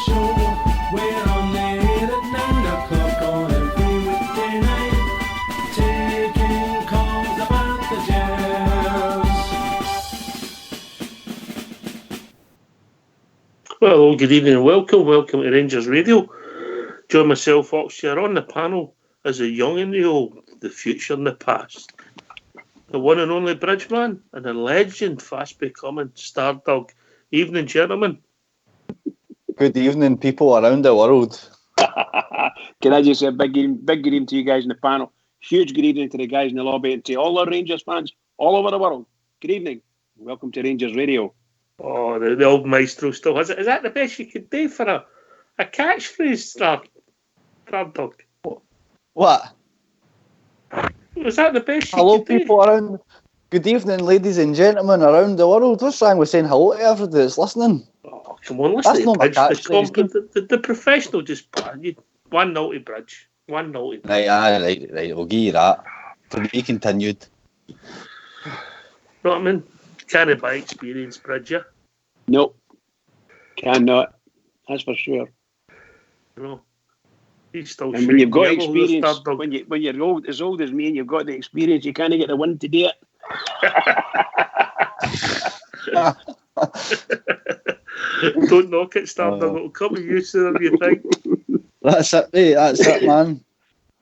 show. We're on the air at 9 o'clock on every weekday night, taking calls about the Jazz. Well, good evening and welcome to Rangers Radio. Join myself, Oxshire, on the panel as the young and the old, the future and the past. The one and only Bridgeman and the legend fast becoming Stardog. Evening, gentlemen. Good evening, people around the world. Can I just say a big good evening to you guys in the panel? Huge good evening to the guys in the lobby and to all our Rangers fans all over the world. Good evening. Welcome to Rangers Radio. Oh, the old maestro still has it. Is that the best you could do for a catchphrase, Stardog? What? Was that the best you Hello, could do? people around. Good evening, ladies and gentlemen around the world. What's wrong with saying hello to everybody that's listening? Oh, come on, listen That's to not my Bridge. catchphrase. The professional just 1-0 to Bridge. 1-0 to Bridge. Right. We'll give you that. To be continued. You know what I mean? Carry by experience, Bridge, yeah? Nope. Cannot. That's for sure. You know? He's still And when you've got shooting experience, Stardog. when you're as old as me and you've got the experience, you can't get the win to do it. Don't knock it, Stardog. It'll come to you sooner than you think. That's it, mate. That's it, man.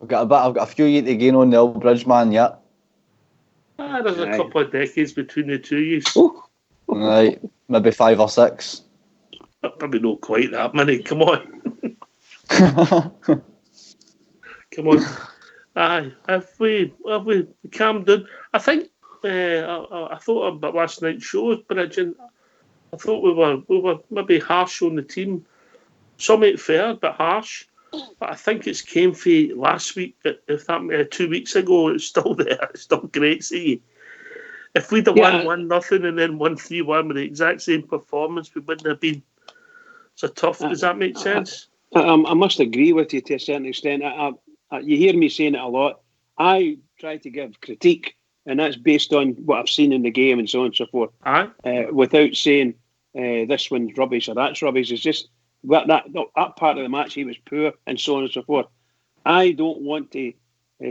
I've got a few years to gain on the old bridge, man, yet. There's a Aye. couple of decades between the two of you. Right. Maybe 5 or 6. Probably not quite that many. Come on. Come on. Aye. Have we calmed down? I think I thought about last night's show, Bridge, and I thought we were maybe harsh on the team. Some ain't fair, but harsh. But I think it's came for last week. If that 2 weeks ago, it's still there. It's still great. See, if we'd have won 1-0 and then won 3-1 with the exact same performance, we wouldn't have been so tough. Does that make sense? I must agree with you to a certain extent. You hear me saying it a lot. I try to give critique, and that's based on what I've seen in the game and so on and so forth. Aye. Without saying this one's rubbish or that's rubbish. It's just that part of the match he was poor and so on and so forth. I don't want to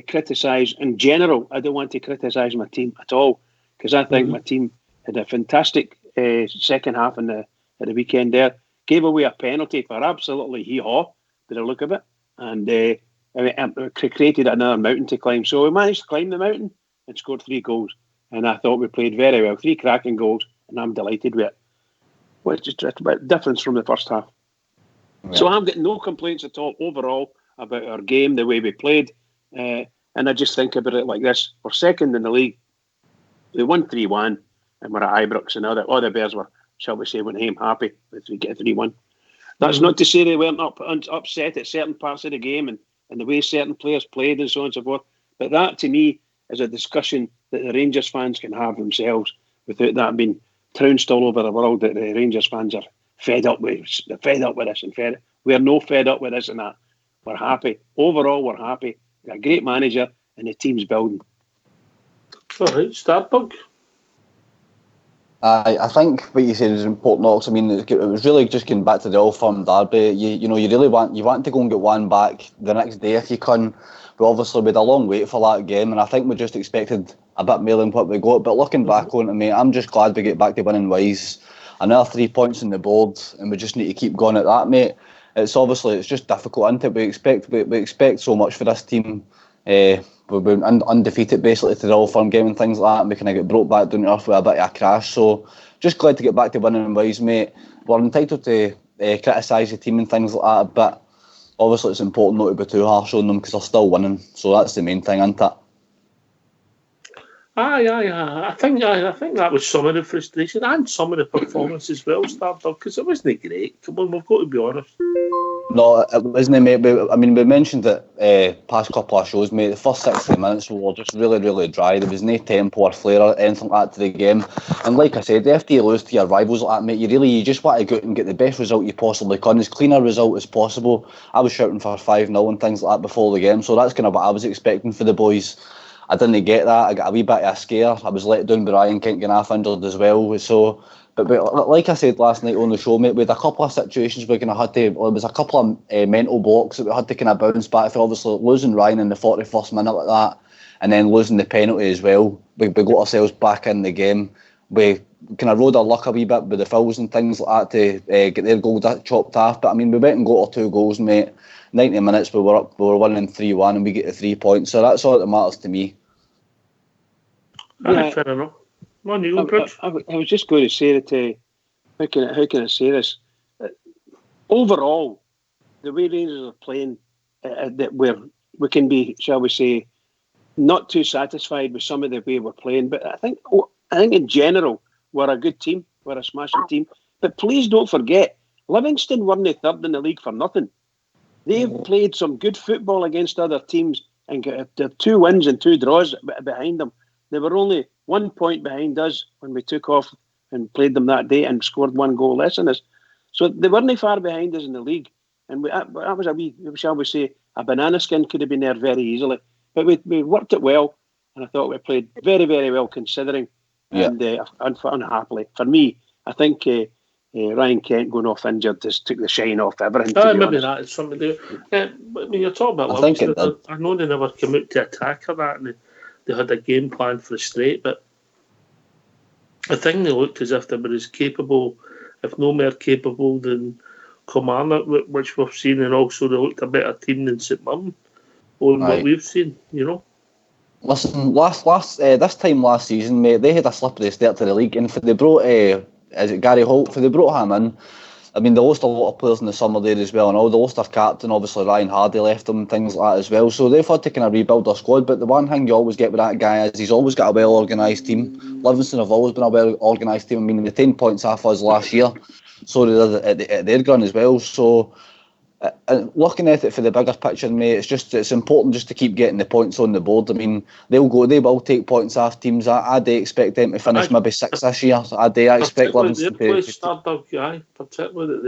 criticise in general. I don't want to criticise my team at all because I think my team had a fantastic second half at the weekend there. Gave away a penalty for absolutely hee-haw by the look of it, and created another mountain to climb. So we managed to climb the mountain and scored 3 goals. And I thought we played very well. 3 cracking goals, and I'm delighted with it. Well, it's just a bit difference from the first half. Yeah. So I'm getting no complaints at all overall about our game, the way we played. And I just think about it like this. We're second in the league. We won 3-1, and we're at Ibrox, and all the Bears were, shall we say, went home happy if we get 3-1. That's not to say they weren't upset at certain parts of the game and the way certain players played and so on and so forth. But that, to me, is a discussion that the Rangers fans can have themselves without that being trounced all over the world that the Rangers fans are fed up with this and we're no fed up with this and that. We're happy. Overall, we're happy. We've got a great manager and the team's building. All right, Stardog. I think what you said is important, Ox. I mean, it was really just getting back to the Old Firm derby. You really want to go and get one back the next day if you can. But obviously we had a long wait for that game, and I think we just expected a bit more than what we got. But looking back on it, mate, I'm just glad we get back to winning ways. Another 3 points on the board, and we just need to keep going at that, mate. It's just difficult, isn't it? We expect so much for this team. We've been undefeated basically to the Old Firm game and things like that, and we kind of get brought back down to earth with a bit of a crash. So just glad to get back to winning ways, mate. We're entitled to criticise the team and things like that, but obviously it's important not to be too harsh on them because they're still winning. So that's the main thing, isn't it? I think that was some of the frustration and some of the performance as well, Stardog, because it wasn't great. Come on, we've got to be honest. No, it wasn't, mate. We mentioned it past couple of shows, mate. The first 60 minutes were just really, really dry. There was no tempo or flair or anything like that to the game. And like I said, after you lose to your rivals like that, mate, you just want to go out and get the best result you possibly can, as clean a result as possible. I was shouting for 5-0 and things like that before the game, so that's kind of what I was expecting for the boys. I didn't get that. I got a wee bit of a scare. I was let down by Ryan Kent getting half injured as well. So But like I said last night on the show, mate, we had a couple of situations where we kind of had to. Well, there was a couple of mental blocks that we had to kind of bounce back for. Obviously, losing Ryan in the 41st minute like that, and then losing the penalty as well. We got ourselves back in the game. We kind of rode our luck a wee bit with the fouls and things like that to get their goal chopped off. But I mean, we went and got our 2 goals, mate. 90 minutes, we were winning 3-1, and we get the 3 points. So that's all that matters to me. Yeah, fair enough. I was just going to say that. How can I say this? Overall, the way Rangers are playing, that we can be, shall we say, not too satisfied with some of the way we're playing. But I think in general, we're a good team. We're a smashing team. But please don't forget, Livingston weren't third in the league for nothing. They've played some good football against other teams and got 2 wins and 2 draws behind them. They were only 1 point behind us when we took off and played them that day and scored 1 goal less than us. So they weren't far behind us in the league. And that was a wee, shall we say, a banana skin could have been there very easily. But we worked it well, and I thought we played very, very well considering. Yeah. And unhappily. For me, I think Ryan Kent going off injured just took the shine off everything. Maybe that is something to do. But when you're talking about Livingston, I know they never came out to attack or that, and they had a game plan for the straight, but I think they looked as if they were as capable, if no more capable, than Kilmarnock, which we've seen, and also they looked a better team than St Mirren, on what we've seen, you know. Listen, this time last season, mate, they had a slippery start to the league, and if they brought, is it Gary Holt? If they brought him in, I mean, they lost a lot of players in the summer there as well, and all they lost their captain, obviously Ryan Hardy left them and things like that as well. So they've had to kind of rebuild their squad. But the one thing you always get with that guy is he's always got a well organised team. Livingston have always been a well organised team. I mean, they 10 points off us last year, so they did at their ground as well. So looking at it for the bigger picture, mate, it's important just to keep getting the points on the board. I mean, they will take points off teams. I do expect them to finish maybe 6th this year. I expect Livingston to.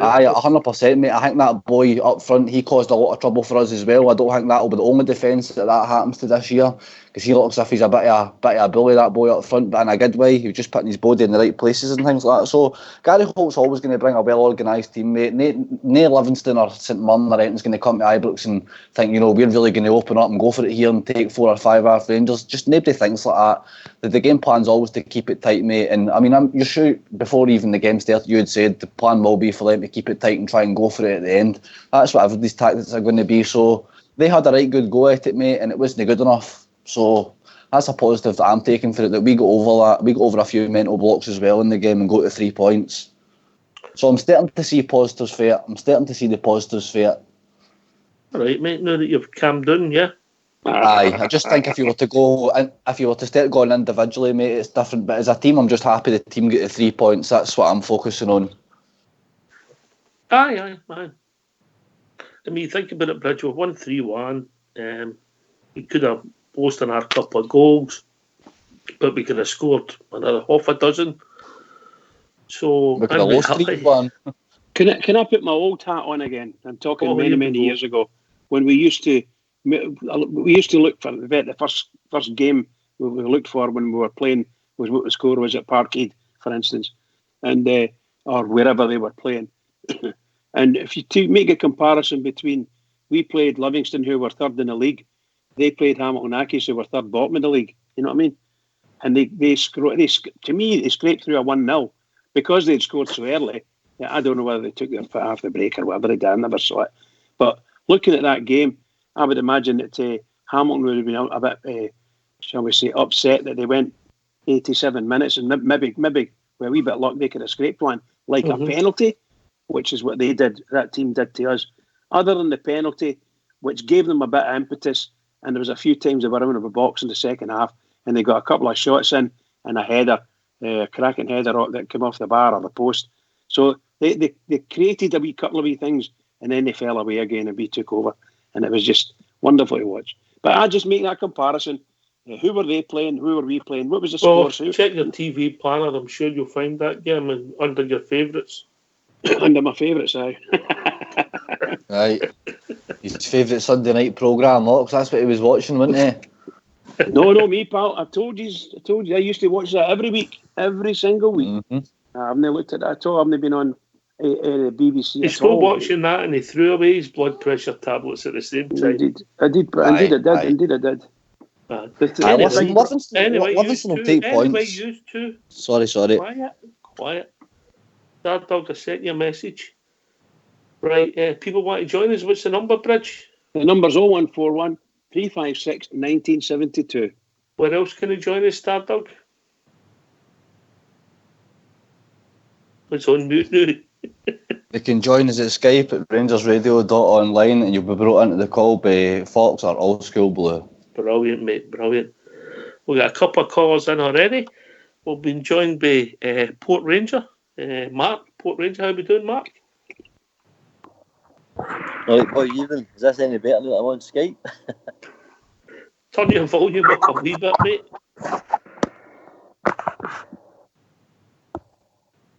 Aye, 100%, mate. I think that boy up front, he caused a lot of trouble for us as well. I don't think that'll be the only defence that happens to this year, because he looks as if he's a bit of a bully, that boy up front, but in a good way. He was just putting his body in the right places and things like that. So Gary Holt's always going to bring a well organised team, mate. No Livingston or St Mirren or anything's going to come to Ibrox and think, you know, we're really going to open up and go for it here and take 4 or 5 off Rangers. Just nobody thinks like that. The game plan's always to keep it tight, mate. And I mean, you're sure before even the game started, you had said the plan will be for them to keep it tight and try and go for it at the end. That's what everybody's tactics are going to be. So they had a right good go at it, mate, and it wasn't good enough. So that's a positive that I'm taking for it, that we got over that. We got over a few mental blocks as well in the game and go to 3 points. So I'm starting to see positives for it. I'm starting to see the positives for it. All right, mate. Now that you've calmed down, yeah. Aye, I just think if you were to start going individually, mate, it's different. But as a team, I'm just happy the team get the 3 points. That's what I'm focusing on. Aye. I mean, think about it, Bridge. We've won 3-1. We could have boasted our couple of goals, but we could have scored another half a dozen. So we could have lost 3-1. Can I put my old hat on again? I'm talking many years ago, when we used to look for the first game we looked for when we were playing was what the score was at Parkhead, for instance, and or wherever they were playing. And if you make a comparison between, we played Livingston, who were third in the league, they played Hamilton Accies, who were third bottom in the league. You know what I mean? And they scraped through a 1-0 because they'd scored so early. I don't know whether they took their foot off the brake or whatever they did. I never saw it. But looking at that game, I would imagine that Hamilton would have been a bit, shall we say, upset that they went 87 minutes, and maybe with a wee bit of luck they could have scraped one, like a penalty, which is what they did. That team did to us. Other than the penalty, which gave them a bit of impetus, and there was a few times they were out of a box in the second half, and they got a couple of shots in and a header, a cracking header that came off the bar or the post. So they created a couple of wee things, and then they fell away again and we took over, and it was just wonderful to watch. But I just make that comparison. Who were they playing? Who were we playing? What was the score? Check your TV planner. I'm sure you'll find that game under your favourites. Under my favourites, aye. Right. His favourite Sunday night programme, because that's what he was watching, wasn't he? No, me, pal. I told you. I used to watch that every week, every single week. Mm-hmm. I've not looked at that at all. I've not been on the BBC He at stopped all. watching that and he threw away his blood pressure tablets at the same time. Indeed, I did. Indeed, I did. But Anyway, Livingston will take points. You two. Sorry. Quiet. Dad Dog, I sent you a message. Right, people want to join us. What's the number, Bridge? The number's 0141 356 1972. Where else can you join us, Dad Dog? It's on mute now. They can join us at Skype at rangersradio.online and you'll be brought into the call by Fox or All School Blue. Brilliant, mate, brilliant. We've got a couple of callers in already. We've been joined by Port Ranger, Mark. Port Ranger, how we doing, Mark? Right, boy, even is this any better than I'm on Skype? Turn your volume up a wee bit, mate.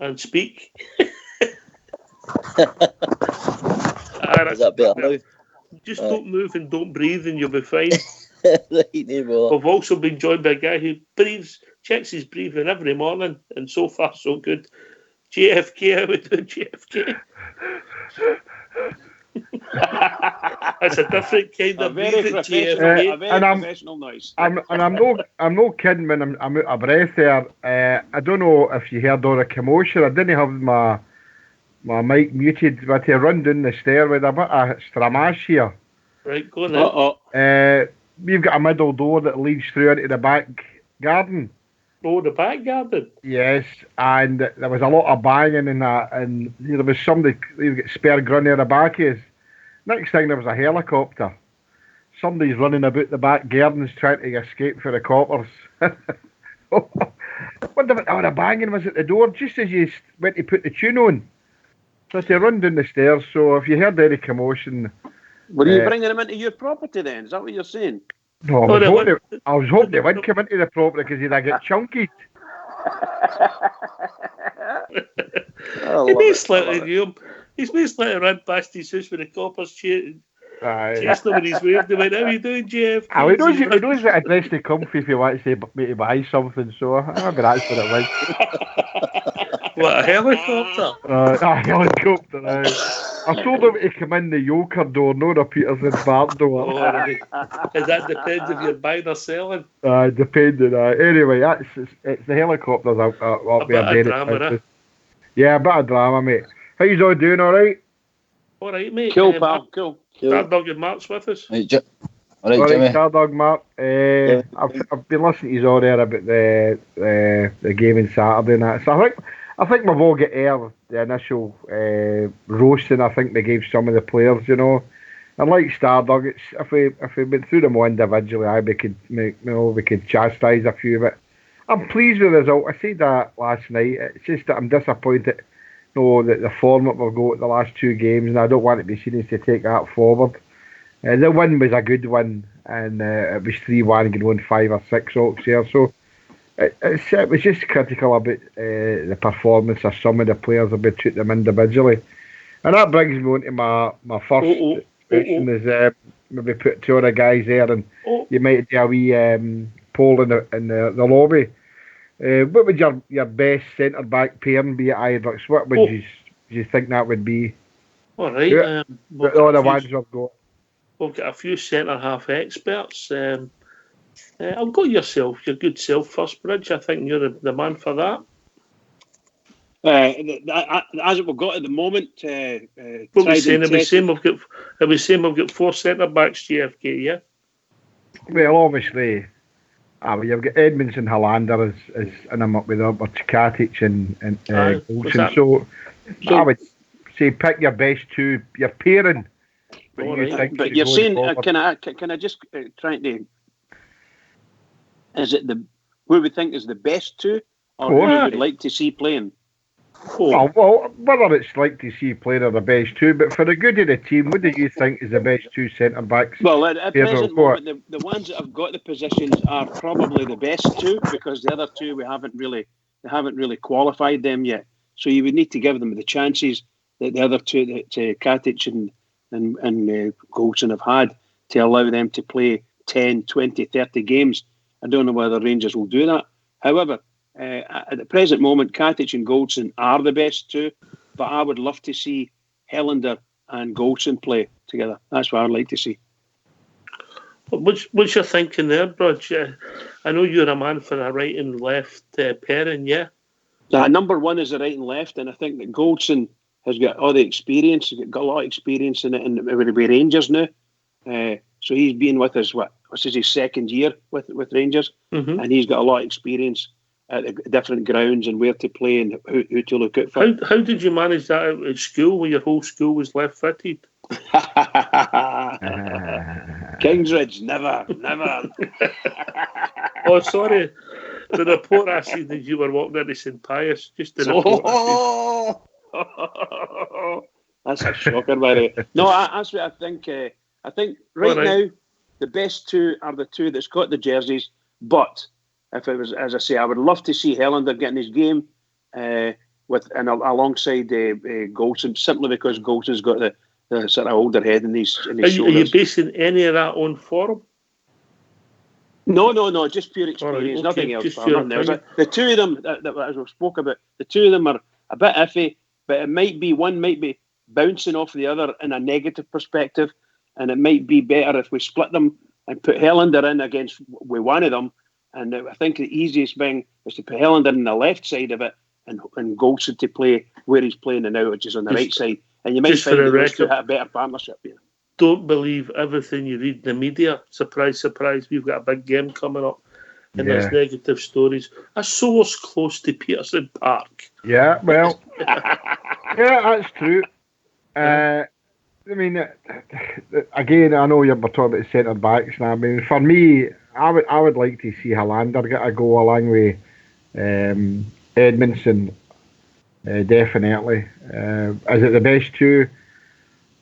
And speak. Is that better now? Just don't move and don't breathe and you'll be fine. Right, no bother. We've also been joined by a guy who checks his breathing every morning, and so far so good. JFK, how we doing, JFK? That's a different kind of breathing, JFK. A very professional noise. I'm no kidding when I'm out of breath there. I don't know if you heard all the commotion. I didn't have my mic muted, but I run down the stair with a bit of stramash here. Right, go on. We've got a middle door that leads through into the back garden. Oh, the back garden? Yes, and there was a lot of banging in that, and there was somebody who got spare gun near the back of us. Next thing, there was a helicopter. Somebody's running about the back gardens trying to escape for the coppers. Wonder what the banging was at the door just as you went to put the tune on. So they run down the stairs, so if you heard any commotion... Were you bringing them into your property then? Is that what you're saying? No, I was hoping they would come into the property because they'd get chunky. He's slightly run past his house with the coppers chasing him when he's waved. They went, how are you doing, Jeff? He knows that address to comfy if he wants to me to buy something, so maybe that's what it was. What, a helicopter? A helicopter, I told him to come in the Yoker door, not the Peterson Bart door. Does that depend if you're buying or selling? Depending. Anyway, it's the helicopters up there. A bit of drama, Yeah, a bit of drama, mate. How you all doing, alright? Alright, mate. Cool, pal, cool. Dad Dog and Mark's with us. Right, Jimmy. Dad Dog, Mark. I've been listening to you all there about the game on Saturday and that. So I think we've all got the initial roasting. I think they gave some of the players, you know. And like Stardog, if we went through them all individually, we could chastise a few. But I'm pleased with the result. I said that last night. It's just that I'm disappointed. That the format we've got the last two games, and I don't want to be seen as to take that forward. The win was a good win, and it was 3-1 going on 5 or 6 Oaks here. So it was just critical about the performance of some of the players if we took them individually. And that brings me on to my first question is maybe put two other guys there, and you might do a wee poll in the lobby. What would your best centre back pairing be at Ibrox? What would you think that would be? All right. All the ones we've got. We've got a few centre half experts. I'll go yourself, your good self first, Bridge. I think you're the man for that. As we've got at the moment, what we're saying, we've got 4 centre backs, GFK, yeah. Well, obviously, you've got Edmonds and Hollander as and I'm up with Katic and Golson. So I would say pick your best two, your pairing. But you're saying, can I just try to? Is it who we think is the best two, or who we would like to see playing? Well, whether it's like to see playing are the best two, but for the good of the team, what do you think is the best two centre backs? Well, at present moment, the ones that have got the positions are probably the best two, because the other two they haven't really qualified them yet. So you would need to give them the chances that the other two, that Katic and Golson have had, to allow them to play 10, 20, 30 games. I don't know whether Rangers will do that. However, At the present moment, Katic and Goldson are the best two, but I would love to see Helander and Goldson play together. That's what I'd like to see. What's your thinking there, Brodge? I know you're a man for a right and left pairing, yeah? Number one is the right and left, and I think that Goldson has got all the experience. He's got a lot of experience in it, and with Rangers now. So he's been with us, this is his second year with Rangers, and he's got a lot of experience at the different grounds and where to play and who to look out for. How did you manage that out at school, where your whole school was left-footed? Kingsridge, never. Oh, sorry. The report I seen that you were walking into St Pius. Just the report. That's a shocker, Barry. No, that's what I think. I think right now the best two are the two that's got the jerseys. But if it was, as I say, I would love to see Helander getting his game alongside Goldson, simply because Goldson's got the sort of older head in his shoulders. Are you basing any of that on form? No, just pure experience, nothing else. The two of them that as we spoke about, the two of them are a bit iffy, but one might be bouncing off the other in a negative perspective, and it might be better if we split them and put Helander in against with one of them. And I think the easiest thing is to put Helander on the left side of it and Goldson to play where he's playing now, which is on the right side. And you might find that those two have a better partnership here. Don't believe everything you read in the media. Surprise, surprise, we've got a big game coming up. And there's negative stories. A source close to Peterson Park. Yeah, well, that's true. I mean, again, I know we're talking about centre backs now. I mean, for me, I would like to see Helander get a go along with Edmondson. Definitely. Is it the best two?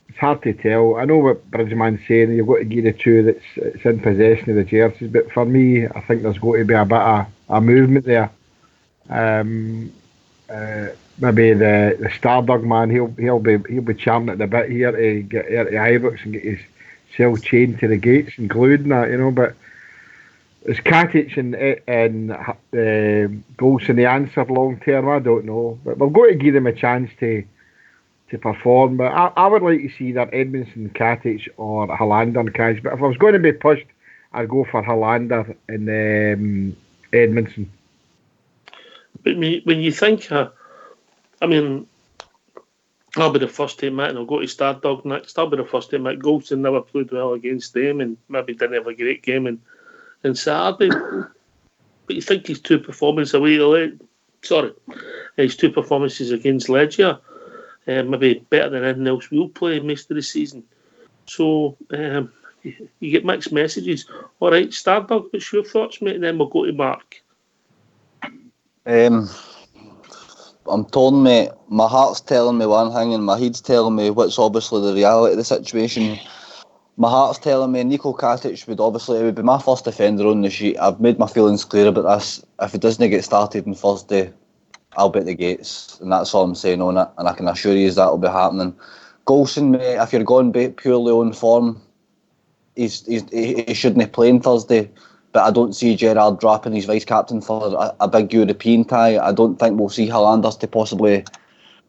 It's hard to tell. I know what Bridgman's saying. You've got to give the two that's in possession of the jerseys, but for me, I think there's got to be a bit of a movement there. Maybe the Stardog man, he'll be champing at the bit here to get here to Ibrox and get his self chained to the gates and glued and that, you know. But is Katic and Goldson the answer long term? I don't know, but we've got to give them a chance to perform. But I would like to see either Edmondson, Katic, or Helander and Katic. But if I was going to be pushed, I'd go for Helander and Edmondson. But when you think, I mean, I'll be the first to admit, and I'll go to Stardog next. I'll be the first to admit Goldson never played well against them, and maybe didn't have a great game in Saturday. But you think his two performances his two performances against Legia, maybe better than anything else we'll play most of the season. So you get mixed messages. All right, Stardog, what's your thoughts, mate? And then we'll go to Mark. I'm torn, mate. My heart's telling me one thing and my head's telling me what's obviously the reality of the situation. My heart's telling me Niko Katic would be my first defender on the sheet. I've made my feelings clear about this. If it doesn't get started on Thursday, I'll be at the gates, and that's all I'm saying on it, and I can assure you that'll be happening. Goldson, mate, if you're going purely on form, he shouldn't play on Thursday. But I don't see Gerrard dropping his vice-captain for a big European tie. I don't think we'll see Highlanders to possibly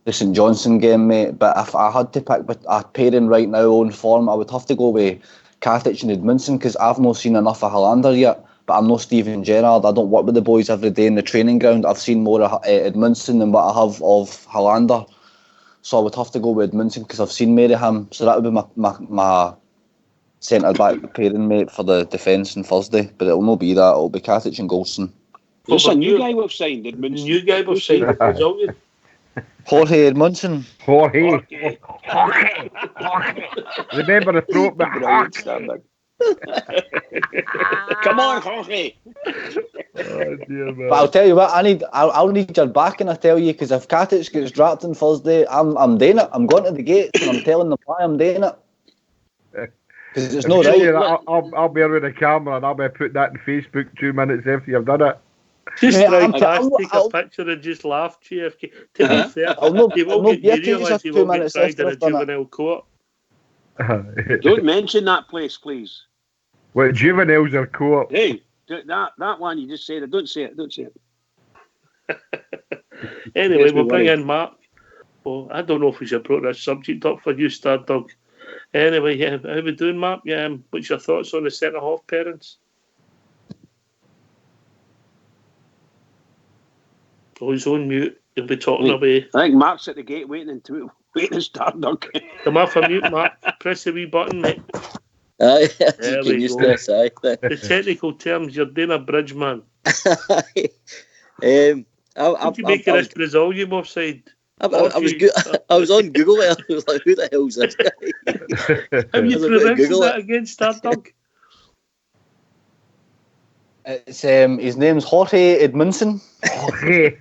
the St Johnstone game, mate. But if I had to pick a pairing right now on form, I would have to go with Katic and Edmondson, because I've not seen enough of Helander yet. But I'm no Steven Gerrard. I don't work with the boys every day in the training ground. I've seen more of Edmondson than what I have of Helander. So I would have to go with Edmondson because I've seen more of him. So that would be my centre-back pairing, mate, for the defence on Thursday. But it'll not be that. It'll be Katic and Goldson. There's a new guy we've signed, Edmondson. New guy we've signed, Jorge Edmondson. Jorge. Remember the throat, but Come on, Jorge. Oh, dear, man. But I'll tell you what, I'll need your backing, I tell you, because if Katic gets dropped on Thursday, I'm doing it. I'm going to the gates and I'm telling them why I'm doing it. Because it's not right. I'll be with the camera and I'll be putting that on Facebook 2 minutes after you've done it. Just take a picture and just laugh, GFK. To be fair, you realise you will get dragged in a juvenile court. Don't mention that place, please. Well, juveniles are court. Hey, that one you just said it. Don't say it. Anyway, Gets me we'll bring worried. in Mark. Well, I don't know if we should brought this subject up for you, Stardog. Anyway, yeah, how we doing, Mark? Yeah, what's your thoughts on the centre half parents? Oh, he's on mute. He'll be talking away. I think Mark's at the gate waiting to start. Come off a mute, Mark. Press the wee button, mate. Aye, There just we get used go. to this, aye. The technical terms, you're doing a bridge, man. What What do you make of this Brazilian offside? I was on Google it. I was like, who the hell's this guy? Have you I was about to pronounced Google that it. again, Stardog? It's his name's Jorge Edmundson. Okay.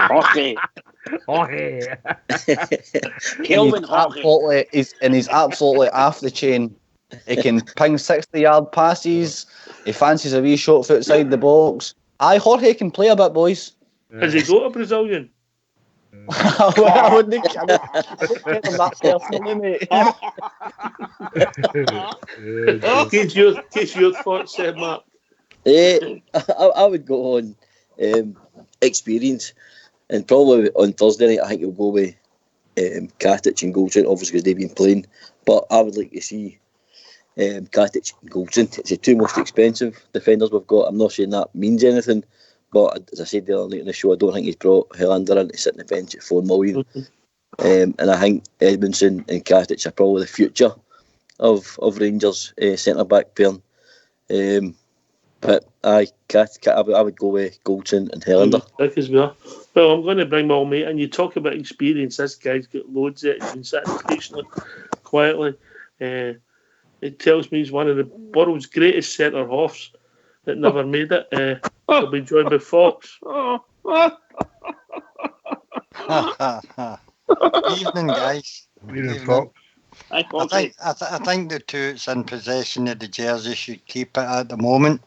Okay. Okay. Kelvin Jorge. He's absolutely off the chain. He can ping 60-yard passes. He fancies a wee shot from outside the box. Aye, Jorge can play a bit, boys. Has he got a Brazilian? I wouldn't get him that personally, mate. Case your thoughts, Mark. I would go on experience, and probably on Thursday night I think he'll go with Katic and Goldson, obviously because they've been playing. But I would like to see Katic and Goldson. It's the two most expensive defenders we've got. I'm not saying that means anything, but as I said the other night on the show, I don't think he's brought Helander in to sit on the bench at $4 million. And I think Edmundson and Katic are probably the future of Rangers centre back pairing. But I would go with Goldson and Helander. Well, I'm going to bring my old mate, and you talk about experience. This guy's got loads of it. He's been sitting patiently, quietly. It tells me he's one of the world's greatest centre halves that never made it. He'll be joined by Fox. Evening, guys. Evening, Fox. I think the two that's in possession of the jersey should keep it at the moment.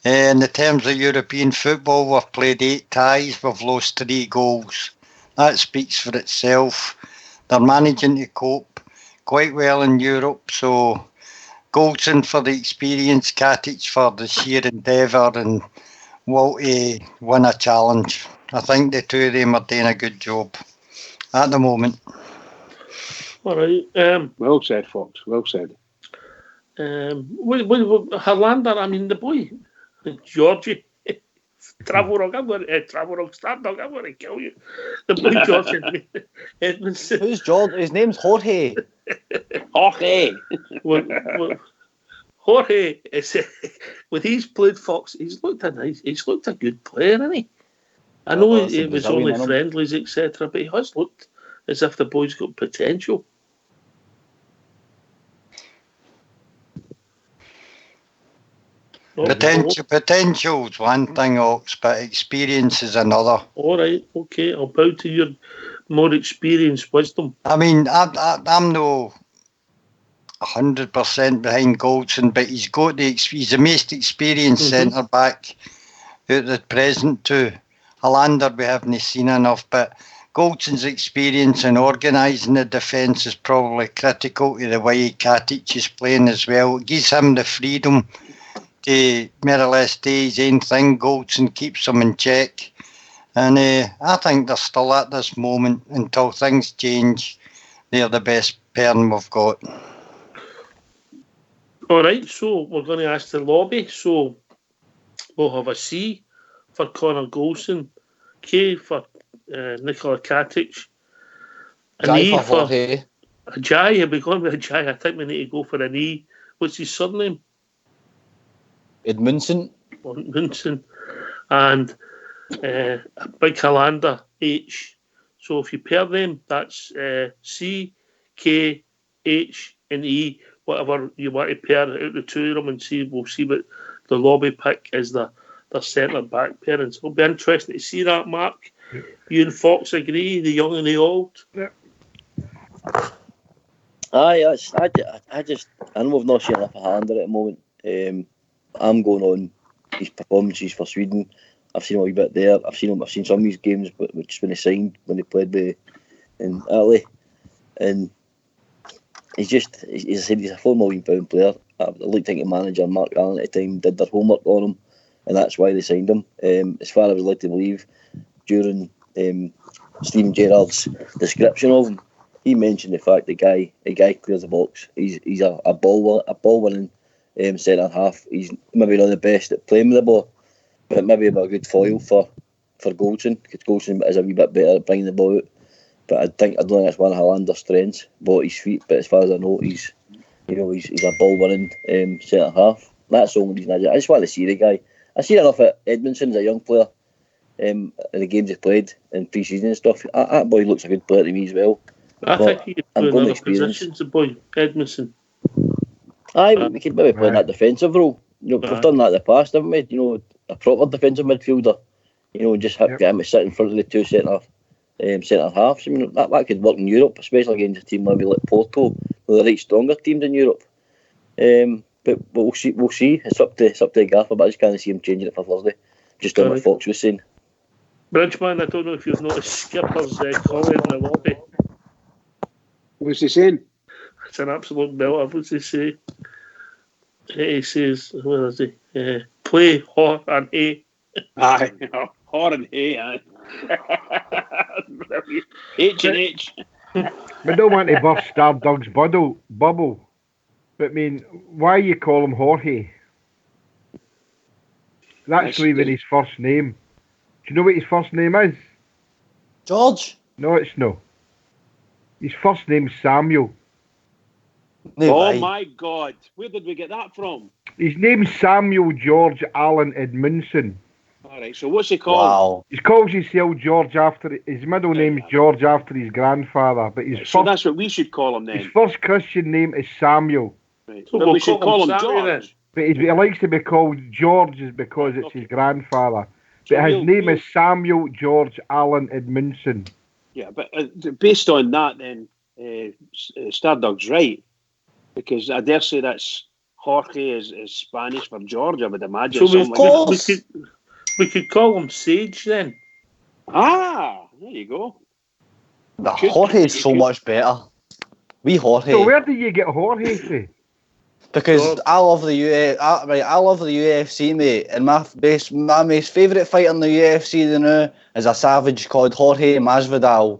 In the terms of European football, we've played 8 ties, we've lost 3 goals. That speaks for itself. They're managing to cope quite well in Europe, so Goldson for the experience, Katic for the sheer endeavour, and Walty win a challenge. I think the two of them are doing a good job at the moment. All right. Well said, Fox. Well said. Helander, I mean, the boy, Georgie, Travorog, I'm going to kill you. The boy Georgie Edmundson. Who's George? His name's Jorge. Jorge. Jorge, with he's played Fox, he's looked a good player, hasn't he? I know it was only friendlies, etc., but he has looked as if the boy's got potential. Potential's one thing, Ox, but experience is another. All right, okay, I'll bow to your more experienced wisdom. I mean, I'm no 100% behind Goldson, but he's the most experienced centre back out the present two. Helander we haven't seen enough, but Goldson's experience in organising the defence is probably critical to the way Katic is playing as well. It gives him the freedom to more or less do his own thing. Goldson keeps him in check. And I think they're still at this moment, until things change, they're the best pairing we've got. All right, so we're going to ask the lobby. So we'll have a C for Connor Goldson, K for Nikola Katic, an E for Jorge. a J. Are we going with a J? I think we need to go for an E. What's his surname? Edmundson. Edmundson. And a big Helander, H. So if you pair them, that's C, K, H, and E. Whatever you want to pair out the two of them, and we'll see what the lobby pick is their centre back pairings. It'll be interesting to see that, Mark. Yep. You and Fox agree, the young and the old. Yep. Aye, I know we've not seen enough of Helander at the moment. I'm going on his performances for Sweden. I've seen him a wee bit there. I've seen some of his games, which when he signed, when he played in Italy, and he's a £4 million player. I like to think the manager Mark Allen at the time did their homework on him, and that's why they signed him. As far as I would like to believe, during Steven Gerrard's description of him, he mentioned the fact the guy clears the box. He's a ball winning centre half. He's maybe not the best at playing with the ball, but maybe a good foil for Goldson, because Goldson is a wee bit better at bringing the ball out. But I don't think that's one of Hollander's strengths, ball at his feet. But as far as I know, he's a ball winning centre half. That's the only reason I just want to see the guy. I seen enough at Edmondson as a young player in the games he's played in pre-season and stuff. That boy looks a good player to me as well. I think he could play in other experience. positions, the boy, Edmondson. Aye, we could maybe play in that defensive role. We've done that in the past, haven't we? A proper defensive midfielder. Just get him to sit in front of the two centre halves. I mean, that could work in Europe, especially against a team maybe like Porto, who are right stronger teams in Europe. But we'll see. It's up to Gaffer, but I just can't see him changing it for Thursday. Just on what Fox was saying. Bridgeman, I don't know if you've noticed Skipper's comment in the lobby. What's he saying? It's an absolute belter. What's he say? He says, where is he? Play Hor and Hay. Aye, Hor and Hay, aye. H and H. We don't want to burst Stardug's bubble. But I mean, why you call him Jorge? That's not even his first name. Do you know what his first name is? George? No, it's no. His first name's Samuel. No Oh way. my God! Where did we get that from? His name's Samuel George Allen Edmundson. All right. So what's he called? Wow. He calls himself George after his middle name's George after his grandfather, but So that's what we should call him his then. first Christian name is Samuel. Right. So But we'll we should call call him him Sammy then. George. But he likes to be called George is because it's his grandfather. So But his we'll- name we'll- is Samuel George Allen Edmundson. Yeah, but based on that, then Stardug's right, because I dare say that's Jorge is Spanish for George. I would imagine. So something like that. we could call him Sage then. There you go. The Jorge is so much better. We Jorge. So where do you get Jorge from? Because I love the I love the UFC, mate. And my most favourite fighter in the UFC now is a savage called Jorge Masvidal.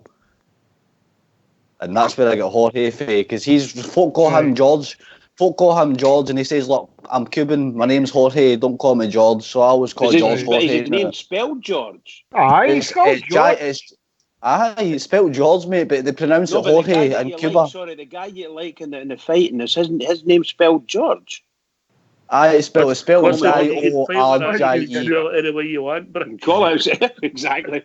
And that's where I get Jorge from, because folk call him George. Folk call him George, and he says, "Look, I'm Cuban. My name's Jorge. Don't call me George." So I always call George But is Jorge. his name spelled George? Aye, It's, it's called it's, George. it's spelled George, mate, but they pronounce No, it but the guy Jorge that in you Cuba. like, sorry, the guy you like in the fighting, his name spelled George. Aye, it's spelled What's the one you can fight with J-O-R-G-I-E. that? Do it any way you want, but Call out exactly.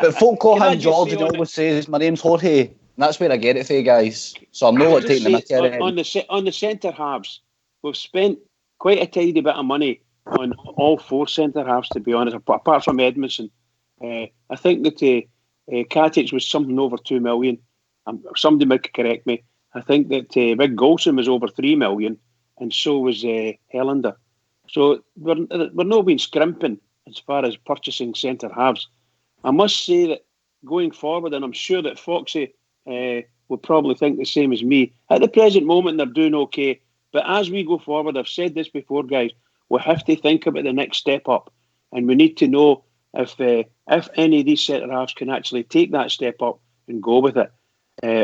But folk call Can I him just George, say and he on always says, "My name's Jorge." And that's where I get it for you guys. So I'm not like taking the mickey out of it. on the centre halves, we've spent quite a tidy bit of money on all four centre halves, to be honest, apart from Edmondson. I think that Katic was something over 2 million. Somebody might correct me. I think that Big Golson was over 3 million, and so was Helander. So we're not been scrimping as far as purchasing centre halves. I must say that going forward, and I'm sure that Foxy will probably think the same as me, at the present moment they're doing okay. But as we go forward, I've said this before, guys, we have to think about the next step up. And we need to know if any of these centre-halves can actually take that step up and go with it.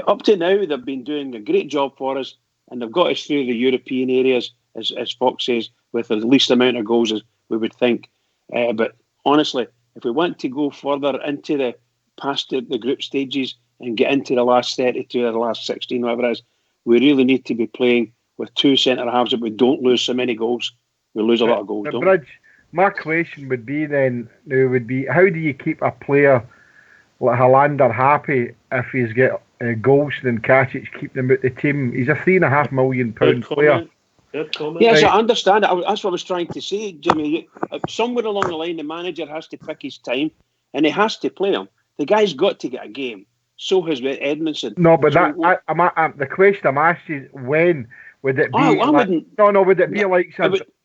Up to now, they've been doing a great job for us, and they've got us through the European areas, as Fox says, with the least amount of goals as we would think. But honestly, if we want to go further into past the group stages and get into the last 32 or the last 16, whatever it is, we really need to be playing with two centre-halves that we don't lose so many goals. We lose a lot of goals, don't we? Bridge, my question would be how do you keep a player like Hollander happy if he's got Golson and Katic keep them out the team? He's a £3.5 million player. Yes, I understand it. That's what I was trying to say, Jimmy. Somewhere along the line, the manager has to pick his time, and he has to play him. The guy's got to get a game. So has Edmondson. No, but the question I'm asking is when would it be?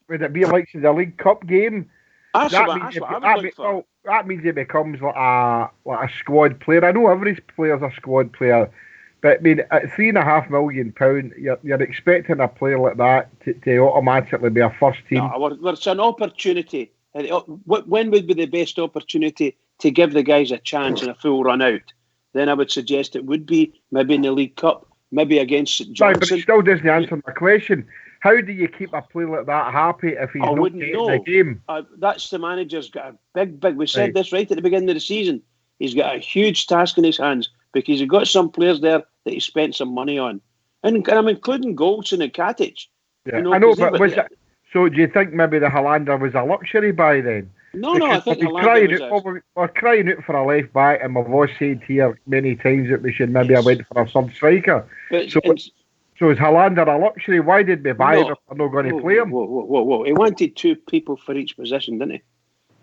Would it be like the League Cup game? That means he becomes like a squad player. I know every player's a squad player, but I mean at £3.5 million, you're expecting a player like that to automatically be a first team. No, it's an opportunity When would be the best opportunity to give the guys a chance and a full run out? Then I would suggest it would be maybe in the League Cup, maybe against St Right, but Johnson. it still doesn't answer my question. How do you keep a player like that happy if he's I not wouldn't getting know. the game? That's the manager's got a big. We said Right. this right at the beginning of the season. He's got a huge task in his hands because he's got some players there that he spent some money on, and I'm including Goldson and Katic. Yeah. You know, I know, 'cause they but were- was it, so do you think maybe the Hollander was a luxury buy then? No, I think we're Hollander crying was out, we're crying out for a left back, and we've all said here many times that we should maybe have went for a third striker. but So is Hollander a luxury? Why did we buy him if we're not going to play him? Whoa. He wanted 2 people for each position, didn't he?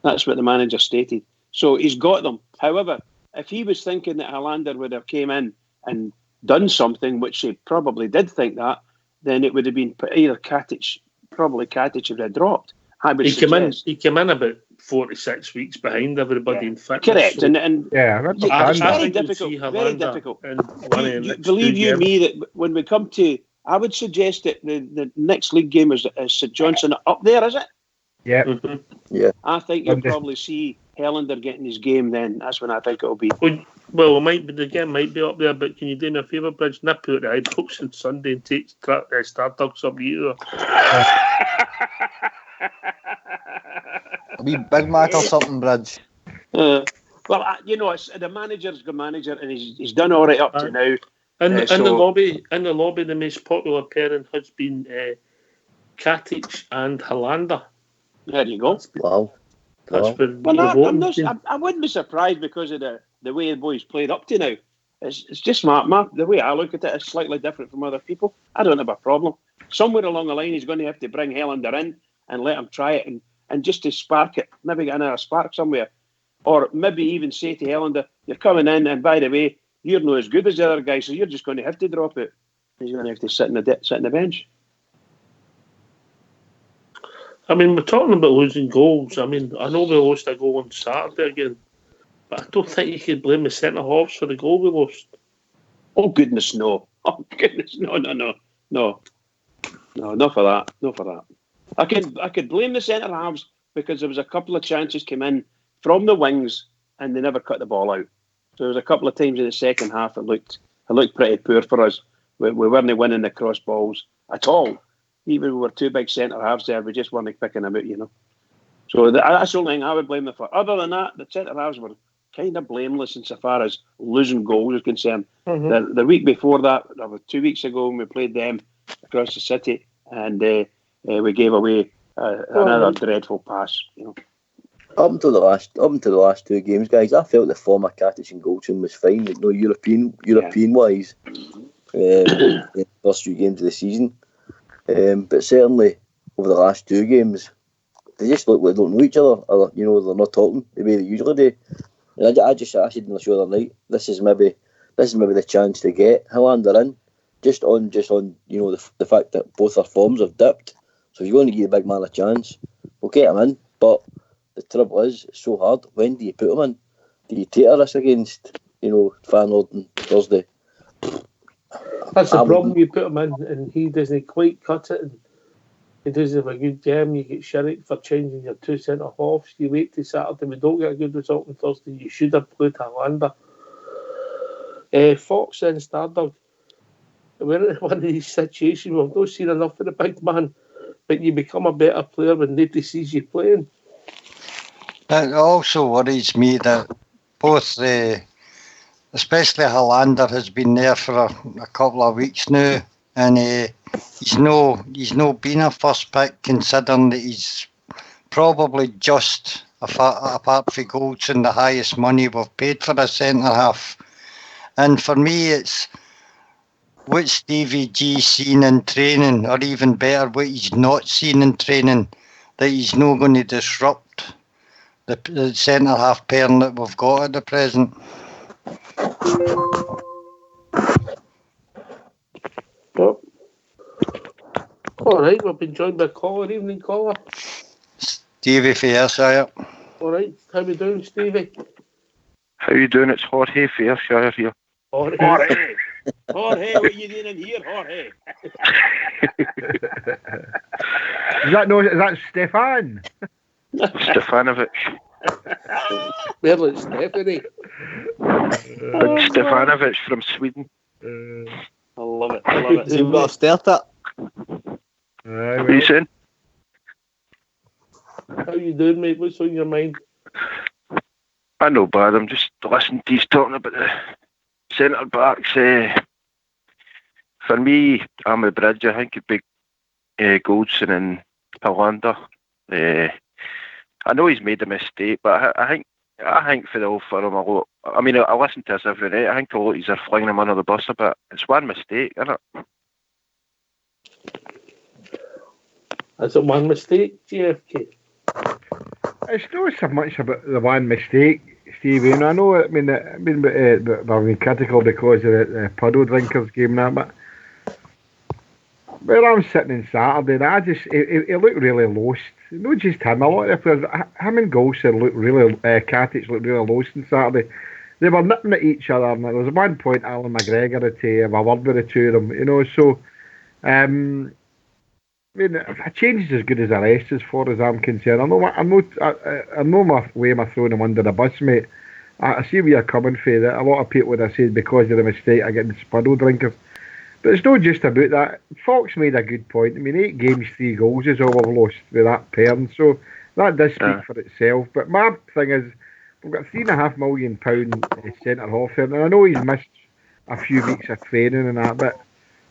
That's what the manager stated. So he's got them. However, if he was thinking that Hollander would have came in and done something, which he probably did think that, then it would have been either Katic, probably Katic would have dropped. I would He came suggest. in about 4 to 6 weeks behind everybody in fitness. Correct, so- and Yeah, that's Yeah, a it's standard. very think you'll difficult, see very Hollander difficult. in one of the next Believe 2 you games. me that when we come to, I would suggest that the next league game is St Johnson up there, is it? Yeah. Mhm. I think you'll Sunday. probably see Helander getting his game then. That's when I think it'll be. Well, it might be, the game might be up there, but can you do me a favour, Bridge? Nip out the Ibrox on Sunday and take Stardogs up you. A wee Big Mac or something, Bridge. Well, it's the manager's the manager, and he's done all right up to now. In the so- lobby, the most popular pairing has been Katic and Hollander. There you go. Wow. That's Wow. been Well, the I'm voting. not, I wouldn't be surprised because of the way the boys played up to now. It's just the way I look at it is slightly different from other people. I don't have a problem. Somewhere along the line, he's going to have to bring Helander in and let him try it and just to spark it, maybe get another spark somewhere. Or maybe even say to Helander, you're coming in, and by the way, you're not as good as the other guy, so you're just going to have to drop it. He's going to have to sit in the bench. I mean, we're talking about losing goals. I mean, I know we lost a goal on Saturday again, but I don't think you could blame the centre halves for the goal we lost. Oh goodness, no! Oh goodness, no! No, not for that. Not for that. I could blame the centre halves because there was a couple of chances came in from the wings and they never cut the ball out. So there was a couple of times in the second half it looked pretty poor for us. We weren't winning the cross balls at all. Even we were 2 big centre halves there, we just weren't picking them out, So that's the only thing I would blame them for. Other than that, the centre halves were kind of blameless insofar as losing goals is concerned. Mm-hmm. The week before that, 2 weeks ago, when we played them across the city, and we gave away another dreadful pass. Up until the last 2 games, guys, I felt the form of Katic and Goldson was fine. Like, no European wise, the first few games of the season. But certainly over the last 2 games, they just look like they don't know each other. Or, they're not talking the way they usually do. And I said on the show the other night, this is maybe the chance to get Hollander in, just on the fact that both their forms have dipped. So if you're going to give the big man a chance, we'll get him in. But the trouble is, it's so hard. When do you put him in? Do you take a risk against Feyenoord on Thursday? That's the problem. You put him in, and he doesn't quite cut it. And he doesn't have a good game. You get Sherrick for changing your 2 centre halves. You wait till Saturday. We don't get a good result on Thursday. You should have played Hollander. Fox and Stardog. We're in one of these situations where we've not seen enough of the big man, but you become a better player when nobody sees you playing. It also worries me that both especially Hollander has been there for a couple of weeks now, and he's no been a first pick, considering that he's probably just apart from Goldson the highest money we've paid for a centre half. And for me, it's what Stevie G seen in training, or even better, what he's not seen in training, that he's not going to disrupt the centre half pairing that we've got at the present. Well, all right, we've been joined by caller. Evening, caller. Stevie Fairshire. All right, how we doing, Stevie? How you doing? It's Jorge Fairshire here. Jorge, what are you doing in here, Jorge? Is that Stefan? Stefanovic. Merlin Stephanie. Stefanovic from Sweden. I love it. I love it. You've got to start it. What are you saying? How you doing, mate? What's on your mind? I know bad. I'm just listening to you talking about the centre backs. For me, I'm a bridge. I think it'd be Goldson and Hollander. I know he's made a mistake, but I think for the old firm, a lot. I mean, I listen to this every night. I think a lot of these are flinging him under the bus a bit. It's one mistake, isn't it? Is it one mistake, GFK? It's not so much about the one mistake, Stevie. And I know, I mean, I've been critical because of the puddle drinkers game and that, but where I'm sitting on Saturday, and I just, he looked really lost. Not just him, a lot of players, him and Golson looked really, Katic looked really lost on Saturday. They were nipping at each other, and there was one point Alan McGregor had to have a word with the two of them, you know, so, I mean, a change is as good as the rest as far as I'm concerned. I know my way I'm throwing him under the bus, mate. I see where you're coming from. That a lot of people would have said because of the mistake I get the puddle drinkers. But it's not just about that. Fox made a good point. I mean, 8 games, 3 goals is all we've lost with that pair. So that does speak for itself. But my thing is, we've got £3.5 million centre half here. And I know he's missed a few weeks of training and that, but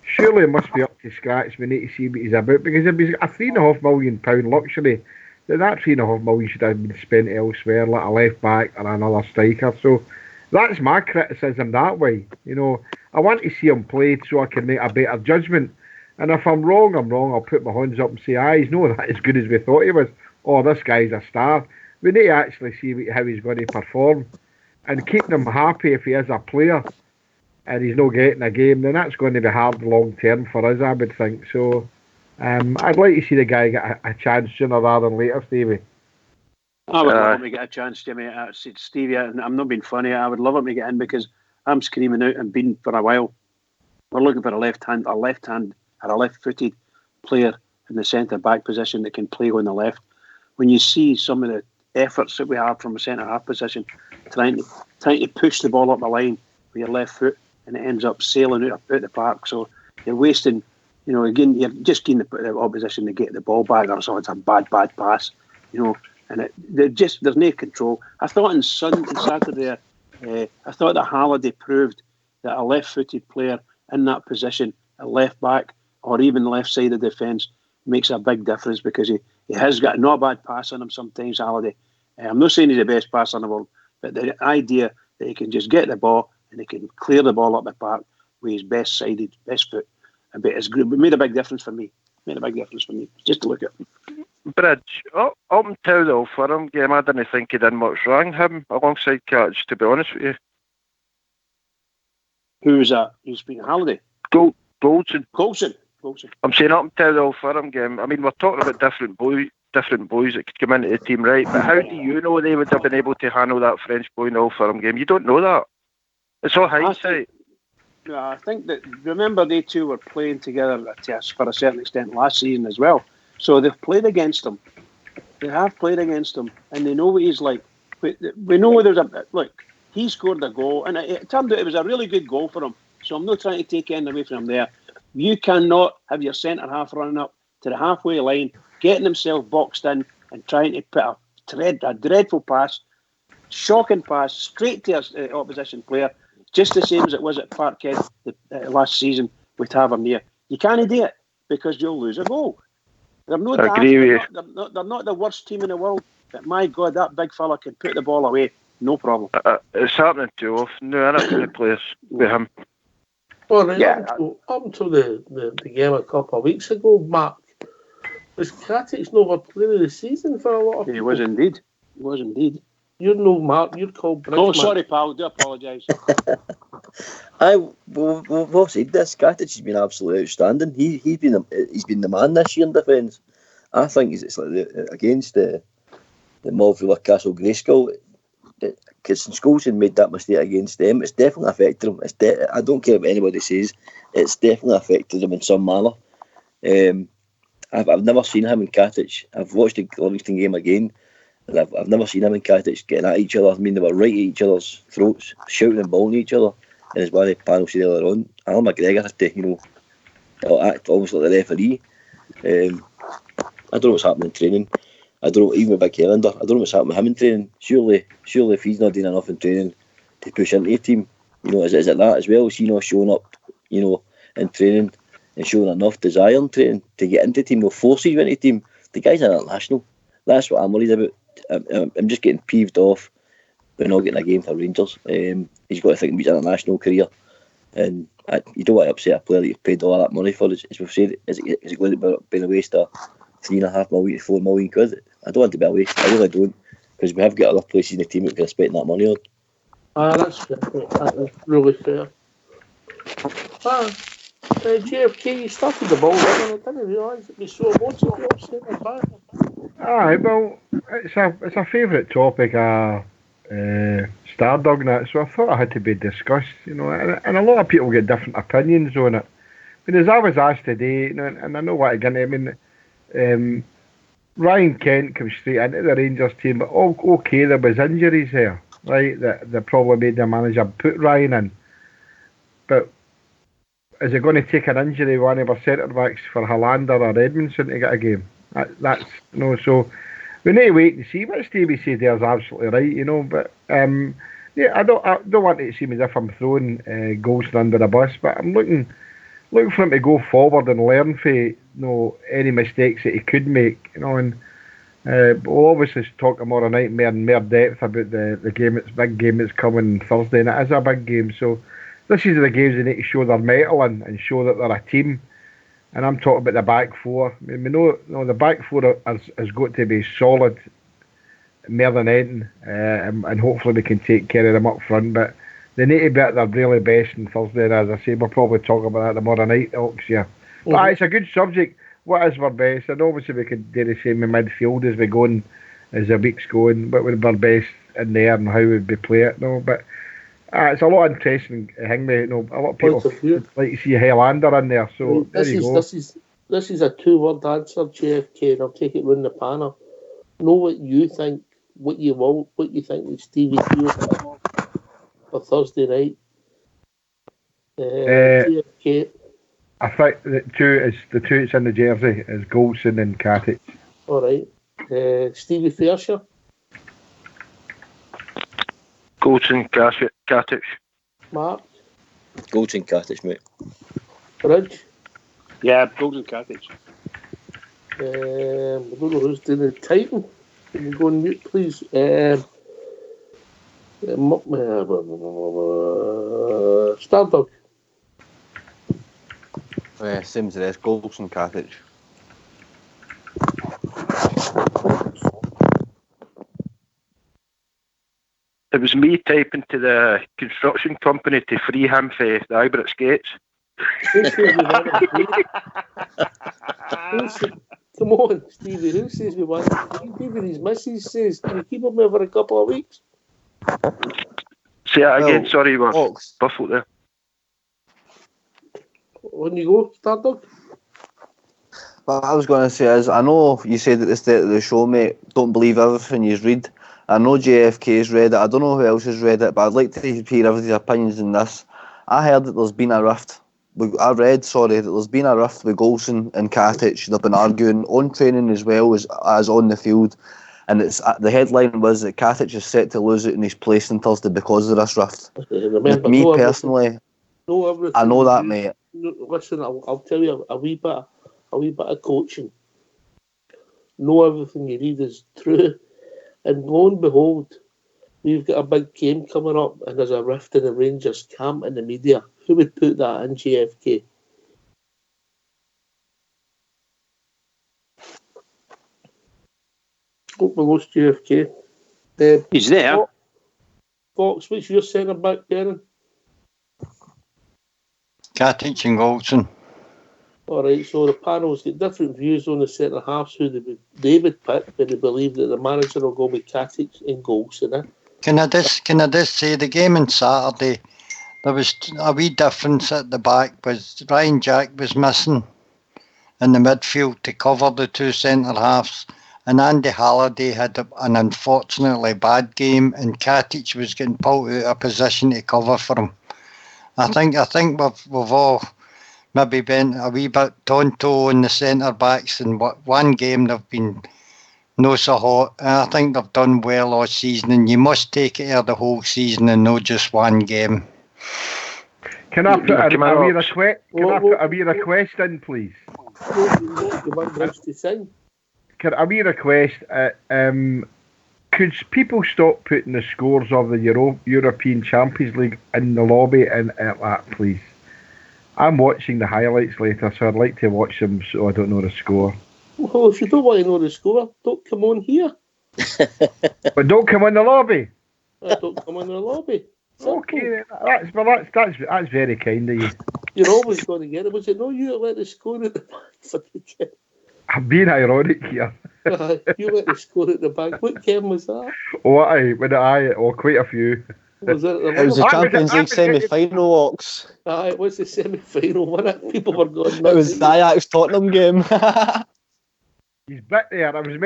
surely it must be up to scratch. We need to see what he's about. Because if he's got a £3.5 million luxury, then that £3.5 million should have been spent elsewhere, like a left back or another striker. So that's my criticism that way. You know, I want to see him played so I can make a better judgment. And if I'm wrong, I'm wrong. I'll put my hands up and say, he's not that as good as we thought he was. Oh, this guy's a star. We need to actually see how he's going to perform. And keeping him happy if he is a player and he's not getting a game, then that's going to be hard long term for us, I would think. So I'd like to see the guy get a chance sooner rather than later, Stevie. I would love him to get a chance, Jimmy. Stevie, I'm not being funny. I would love him to get in because I'm screaming out and been for a while. We're looking for a left hand or a left-footed player in the centre back position that can play on the left. When you see some of the efforts that we have from a centre half position, trying to push the ball up the line with your left foot, and it ends up sailing out the park. So you're wasting, you know, again, you're just getting the opposition to get the ball back, or so it's a bad pass, you know, and there's no control. I thought on Saturday, I thought that Halliday proved that a left-footed player in that position, a left back or even the left side of the defence, makes a big difference because he has got no bad pass on him sometimes, Halliday. I'm not saying he's the best passer in the world, but the idea that he can just get the ball and he can clear the ball up the park with his best foot, it made a big difference for me. Just to look at him. Bridge, up until the Old Firm game, I didn't think he did much wrong, him alongside Catch, to be honest with you. Who was that? You're speaking Halliday? Goldson. I'm saying up until the Old Firm game. I mean, we're talking about different boys that could come into the team, right? But how do you know they would have been able to handle that French boy in the Old Firm game? You don't know that. It's all hindsight. I think that, remember, they two were playing together for a certain extent last season as well. So they've played against him. They have played against him, and they know what he's like. We know there's he scored a goal, and it turned out it was a really good goal for him. So I'm not trying to take anything away from him there. You cannot have your centre half running up to the halfway line, getting himself boxed in, and trying to put a dreadful pass, shocking pass, straight to an opposition player, just the same as it was at Parkhead last season with Tavernier. You can't do it because you'll lose a goal. They're not they're not the worst team in the world, but my God, that big fella can put the ball away, no problem. It's happening too often now, isn't it, the players with him? Well, up until the game a couple of weeks ago, Mark, was Katic not a player of the season for a lot of people? He was indeed. You're no Mark, you're called Bridgman. Oh, sorry, pal, do apologise. We've said this. Katic has been absolutely outstanding. He's been the man this year in defence. I think it's like against the Mulville Castle Grayskull. Because since Goldson made that mistake against them, it's definitely affected him. I don't care what anybody says. It's definitely affected him in some manner. I've never seen him in Katic. I've watched the Livingston game again. And I've never seen him and Katic getting at each other. I mean, they were right at each other's throats, shouting and bawling at each other. And as one of the panel said earlier on, Alan McGregor had to, act almost like the referee. I don't know what's happening in training. I don't know, even with Big Helander, I don't know what's happening with him in training. Surely if he's not doing enough in training to push into a team, is it that as well? Is he not showing up, in training and showing enough desire in training to get into a team, forces you into a team? The guy's international. That's what I'm worried about. I'm just getting peeved off by not getting a game for Rangers. He's got to think about his international career, and you don't want to upset a player that you've paid all that money for. As we've said, is it going to be a waste of £3.5 million to £4 million quid? I don't want it to be a waste. I really don't, because we have got other places in the team that we can spend that money on. That's fair. That is really fair. JFK, you started the ball running. I didn't realise it'd be so emotional upset and back. Aye, well, it's a favourite topic, Stardog and that, so I thought it had to be discussed, and a lot of people get different opinions on it. I mean, as I was asked today, and I know what again, I mean, Ryan Kent comes straight into the Rangers team, but okay, there was injuries there, right, that probably made the manager put Ryan in. But is it going to take an injury one of our centre-backs for Hollander or Edmondson to get a game? That's so we need to wait and see. What Stevie said there is absolutely right, but I don't want it to seem as if I'm throwing Goldson under the bus, but I'm looking for him to go forward and learn from any mistakes that he could make, and we'll obviously talk tomorrow night more depth about the game. It's a big game that's coming Thursday, and it is a big game, so this is the games they need to show their mettle in and show that they're a team. And I'm talking about the back four. I mean, we know the back four has got to be solid more than anything, and hopefully we can take care of them up front. But they need to be at their really best on Thursday. And as I say, we'll probably talk about that tomorrow night, Ox, yeah. Mm-hmm. But it's a good subject. What is our best? And obviously we could do the same in midfield as we go on, as the week's going. What would be our best in there and how would we play it? But it's a lot of interesting thing, mate. A lot of people like to see Highlander in there. So there you go. This is a 2-word answer, JFK, and I'll take it round the panel. Know what you think, what you think that Stevie feels for Thursday night. JFK. I think the two that's in the jersey is Goldson and Katic. All right. Stevie Fairshire. Goldson, Katic. Mark? Goldson, Katic, mate. Bridge? Yeah, Goldson, Katic. I don't know who's doing the title. Can you go on mute, please? Stardog. Same as the rest, Goldson, Katic. It was me typing to the construction company to free him for the Ibrox gates. Come on, Stevie. Who says we want? Even his missus says, can you keep him over a couple of weeks? Say that again. Sorry, we're buffled there. On you go, Stardog. What I was going to say is, I know you said at the start of the show, mate, don't believe everything you read. I know JFK's read it. I don't know who else has read it, but I'd like to hear everybody's opinions on this. I heard that there's been a rift. I read, that there's been a rift with Goldson and Katic. They've been arguing on training as well as on the field. And it's the headline was that Katic is set to lose it in his place on Thursday because of this rift. Remember, me personally, I know that, mate. Listen, I'll tell you a wee bit of coaching. Know everything you read is true. And lo and behold, we've got a big game coming up and there's a rift in the Rangers camp in the media. Who would put that in, JFK? Hope we lost JFK. He's there. Fox, what's your centre back, Darren? Katic and Goldson. All right, so the panel's got different views on the centre halves who they would pick, but they believe that the manager will go with Katic and Goldson. Can I just say the game on Saturday, there was a wee difference at the back. Was Ryan Jack was missing in the midfield to cover the two centre halves, and Andy Halliday had an unfortunately bad game, and Katic was getting pulled out of position to cover for him. I think we've all maybe been a wee bit tonto in the centre backs, and one game they've been no so hot. And I think they've done well all season, and you must take it here the whole season and not just one game. Can I put a wee request? Can I put a wee request in, please? What you want Bridge to sing? Can a wee request? Could people stop putting the scores of the European Champions League in the lobby and at that, please? I'm watching the highlights later, so I'd like to watch them so I don't know the score. Well, if you don't want to know the score, don't come on here. But don't come in the lobby. Don't come in the lobby. Okay, that's very kind of you. You're always going to get it. Was it no you that let the score at the back for the game? I'm being ironic here. You let the score at the back. What game was that? Quite a few. Was it It was the Champions League semi-final, Ox. It was the semi-final, wasn't it? People were going nuts. It was the Ajax Tottenham game. He's bit there. I was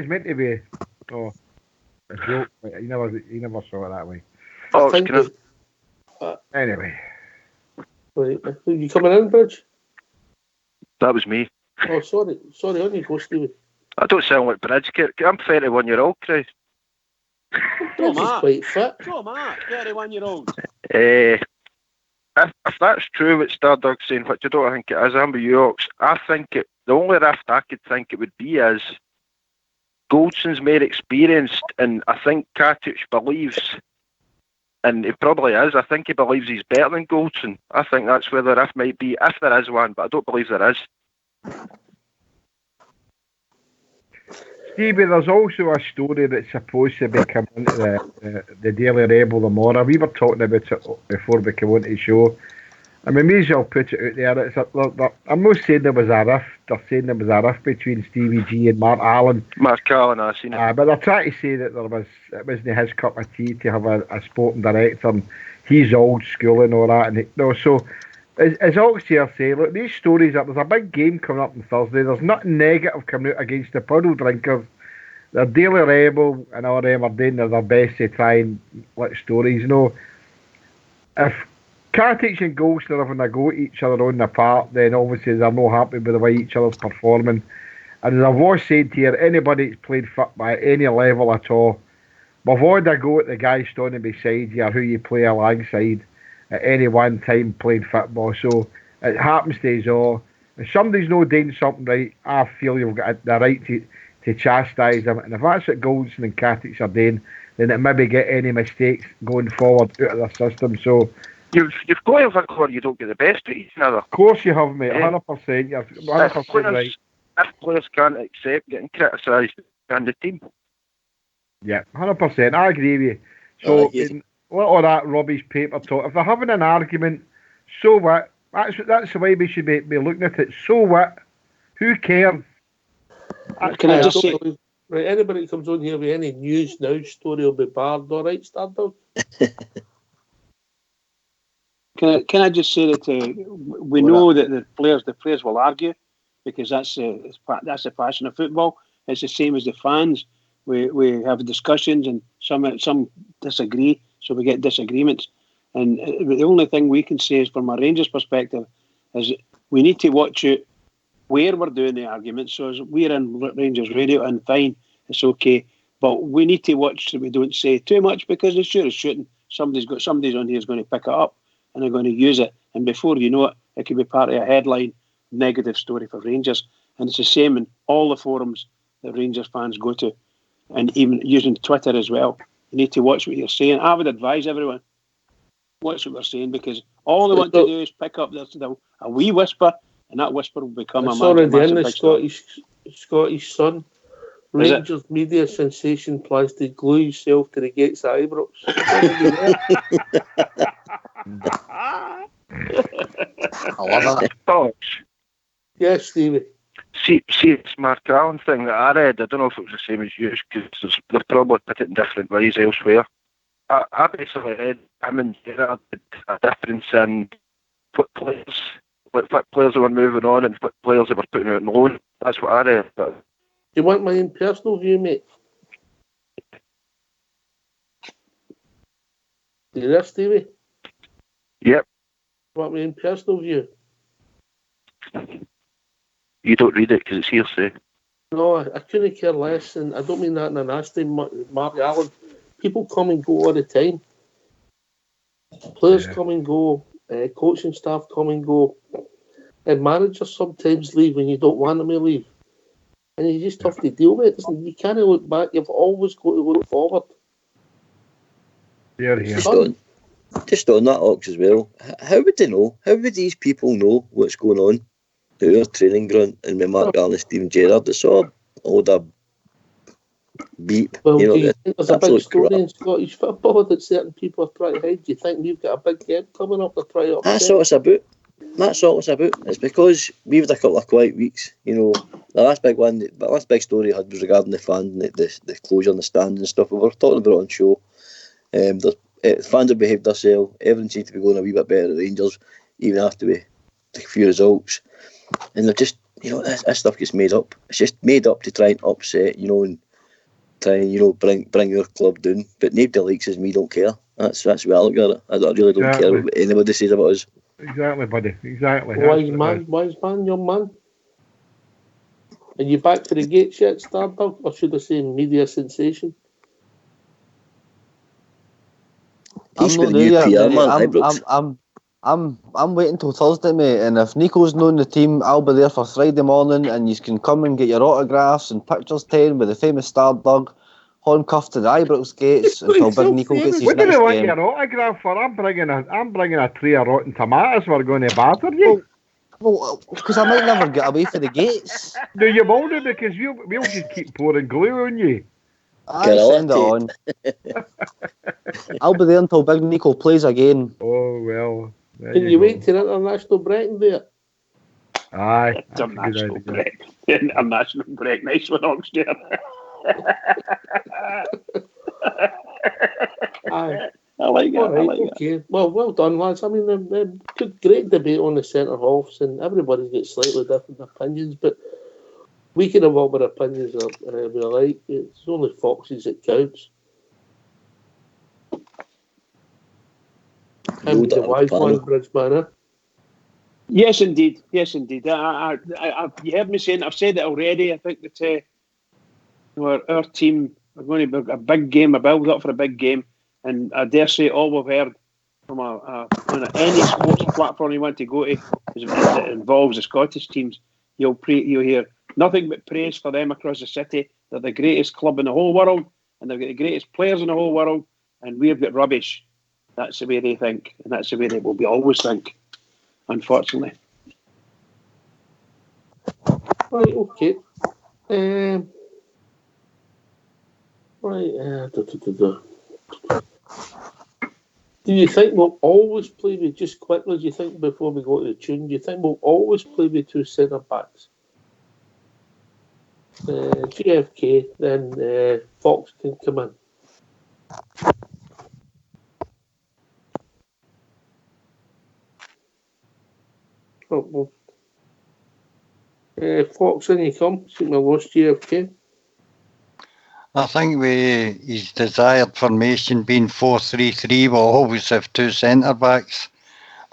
meant to be. Oh, a joke. He never saw it that way. Anyway. Right, are you coming in, Bridge? That was me. Oh, sorry, on you go, Stevie. I don't sound like Bridge. I'm 31-year-old, Christ. Bridge is quite fit. Go, Mark, 31-year-old. If that's true what Stardog's saying, which I don't think it is, I'm with you, Ox, I think the only rift I could think it would be is Goldson's more experienced, and I think Katic believes, and he probably is, I think he believes he's better than Goldson. I think that's where the rift might be, if there is one, but I don't believe there is. Stevie, there's also a story that's supposed to be coming into the Daily Rebel tomorrow. We were talking about it before we came on to the show. I mean, may as well put it out there. I'm not saying there was a rift. They're saying there was a rift between Stevie G and Mark Allen. Mark Allen, I've seen it. But they're trying to say that it wasn't his cup of tea to have a sporting director, and he's old school and all that. And so as Ox here say, look, these stories there's a big game coming up on Thursday. There's nothing negative coming out against the puddle drinkers. The Daily Rebel and all them are doing their best to try and let stories know. If Katic and Goldson are having a go at each other on the park, then obviously they're not happy with the way each other's performing. And as I've always said here, anybody that's played football at any level at all, we've all had a go at the guy standing beside you or who you play alongside at any one time playing football. So it happens to us all. If somebody's not doing something right, I feel you've got the right to chastise them. And if that's what Goldson and Katic are doing, then it maybe get any mistakes going forward out of their system. So You've got to have a core you don't get the best of each other. Of course you have, mate. 100%. You're 100% right. If players can't accept getting criticised and the team. Yeah, 100%. I agree with you. So, all that rubbish paper talk. If they're having an argument, so what? That's the way we should be looking at it. So what? Who cares? Can I just say... Right, anybody that comes on here with any news now story will be barred, all right, Stardog? Can I just say that we know that the players will argue because that's the passion of football. It's the same as the fans. We have discussions and some disagree, so we get disagreements. And the only thing we can say is from a Rangers perspective is we need to watch it where we're doing the arguments. So as we're in Rangers radio and fine, it's okay. But we need to watch that we don't say too much because it's sure as shooting. Somebody's on here is going to pick it up and they're going to use it. And before you know it, it could be part of a headline negative story for Rangers. And it's the same in all the forums that Rangers fans go to, and even using Twitter as well. You need to watch what you're saying. I would advise everyone, watch what we're saying, because all they want to do is pick up a wee whisper, and that whisper will become a massive the Scottish Sun. Rangers media sensation plans to glue himself to the gates of Ibrox. I love that. Oh, yes, Stevie. See, it's Mark Allen thing that I read. I don't know if it was the same as you, because they've probably put it in different ways elsewhere. I basically read him and Gerrard did a difference in what players they were moving on and what players they were putting out on loan. That's what I read. But you want my own personal view, mate? Do you there, Stevie? Yep. You want my own personal view? You don't read it because it's hearsay. No, I couldn't care less, and I don't mean that in a nasty, Mark Allen. People come and go all the time. Players come and go, coaching staff come and go, and managers sometimes leave when you don't want them to leave. And you just have to deal with it. You can't look back. You've always got to look forward. Here. Just on that, Ox, as well. How would they know? How would these people know what's going on at our training ground and with Mark Allen and Steven Gerrard? It's all that beep. Well, you know, do you think there's a big absolute story crap. in Scottish football that certain people are trying to hide? Do you think we've got a big game coming up to try to upset? That's all it's about. That's all it's about. It's because we've had a couple of quiet weeks. You know, the last big story I had was regarding the fan, the closure in the stands and stuff. We were talking about it on show. The fans have behaved themselves. Everything seems to be going a wee bit better at Rangers, even after we took a few results. And they're just, you know, this stuff gets made up. It's just made up to try and upset, you know, and try and, you know, bring our club down. But nobody likes us and we don't care. That's the way I look at it. I really don't care what anybody says about us. Exactly, buddy. Exactly. Wise man, young man. Are you back to the gates yet, Stardog? Or should I say media sensation? He's I'm with not the there new yet, PR man, mate. I'm waiting till Thursday, mate. And if Nico's known the team, I'll be there for Friday morning, and you can come and get your autographs and pictures taken with the famous Stardog, handcuffed to the Ibrox gates until Big Nico gets his What do next they want game. your autograph for? I'm bringing a tray of rotten tomatoes. We're going to batter you. Well, because I might never get away for the gates. No, you won't do, because we'll just keep pouring glue on you. I send it on. I'll be there until Big Nico plays again. Oh, well. Can you wait till International Breton there? Aye. International break. International break. Nice one, Oxford. Aye. I like that. All right, I like okay. Well done, lads. I mean, good, great debate on the centre halves, and everybody's got slightly different opinions, but we can have all our opinions we like. It's only Foxes that counts. I'm the wise one, Bridgeman. Yes, indeed. Yes, indeed. You heard me saying, I've said it already. I think that our team are going to be a big game, a build up for a big game. And I dare say all we've heard from on any sports platform you want to go to that involves the Scottish teams, you'll hear nothing but praise for them across the city. They're the greatest club in the whole world, and they've got the greatest players in the whole world, and we've got rubbish. That's the way they think, and that's the way they will be always think, unfortunately. Right, okay. Do you think we'll always play with, just quickly, do you think, before we go to the tune, do you think we'll always play with two centre backs? GFK, then Fox can come in. Oh, well. Fox, in you come. See my lost GFK. I think with his desired formation being 4-3-3, we'll always have two centre backs.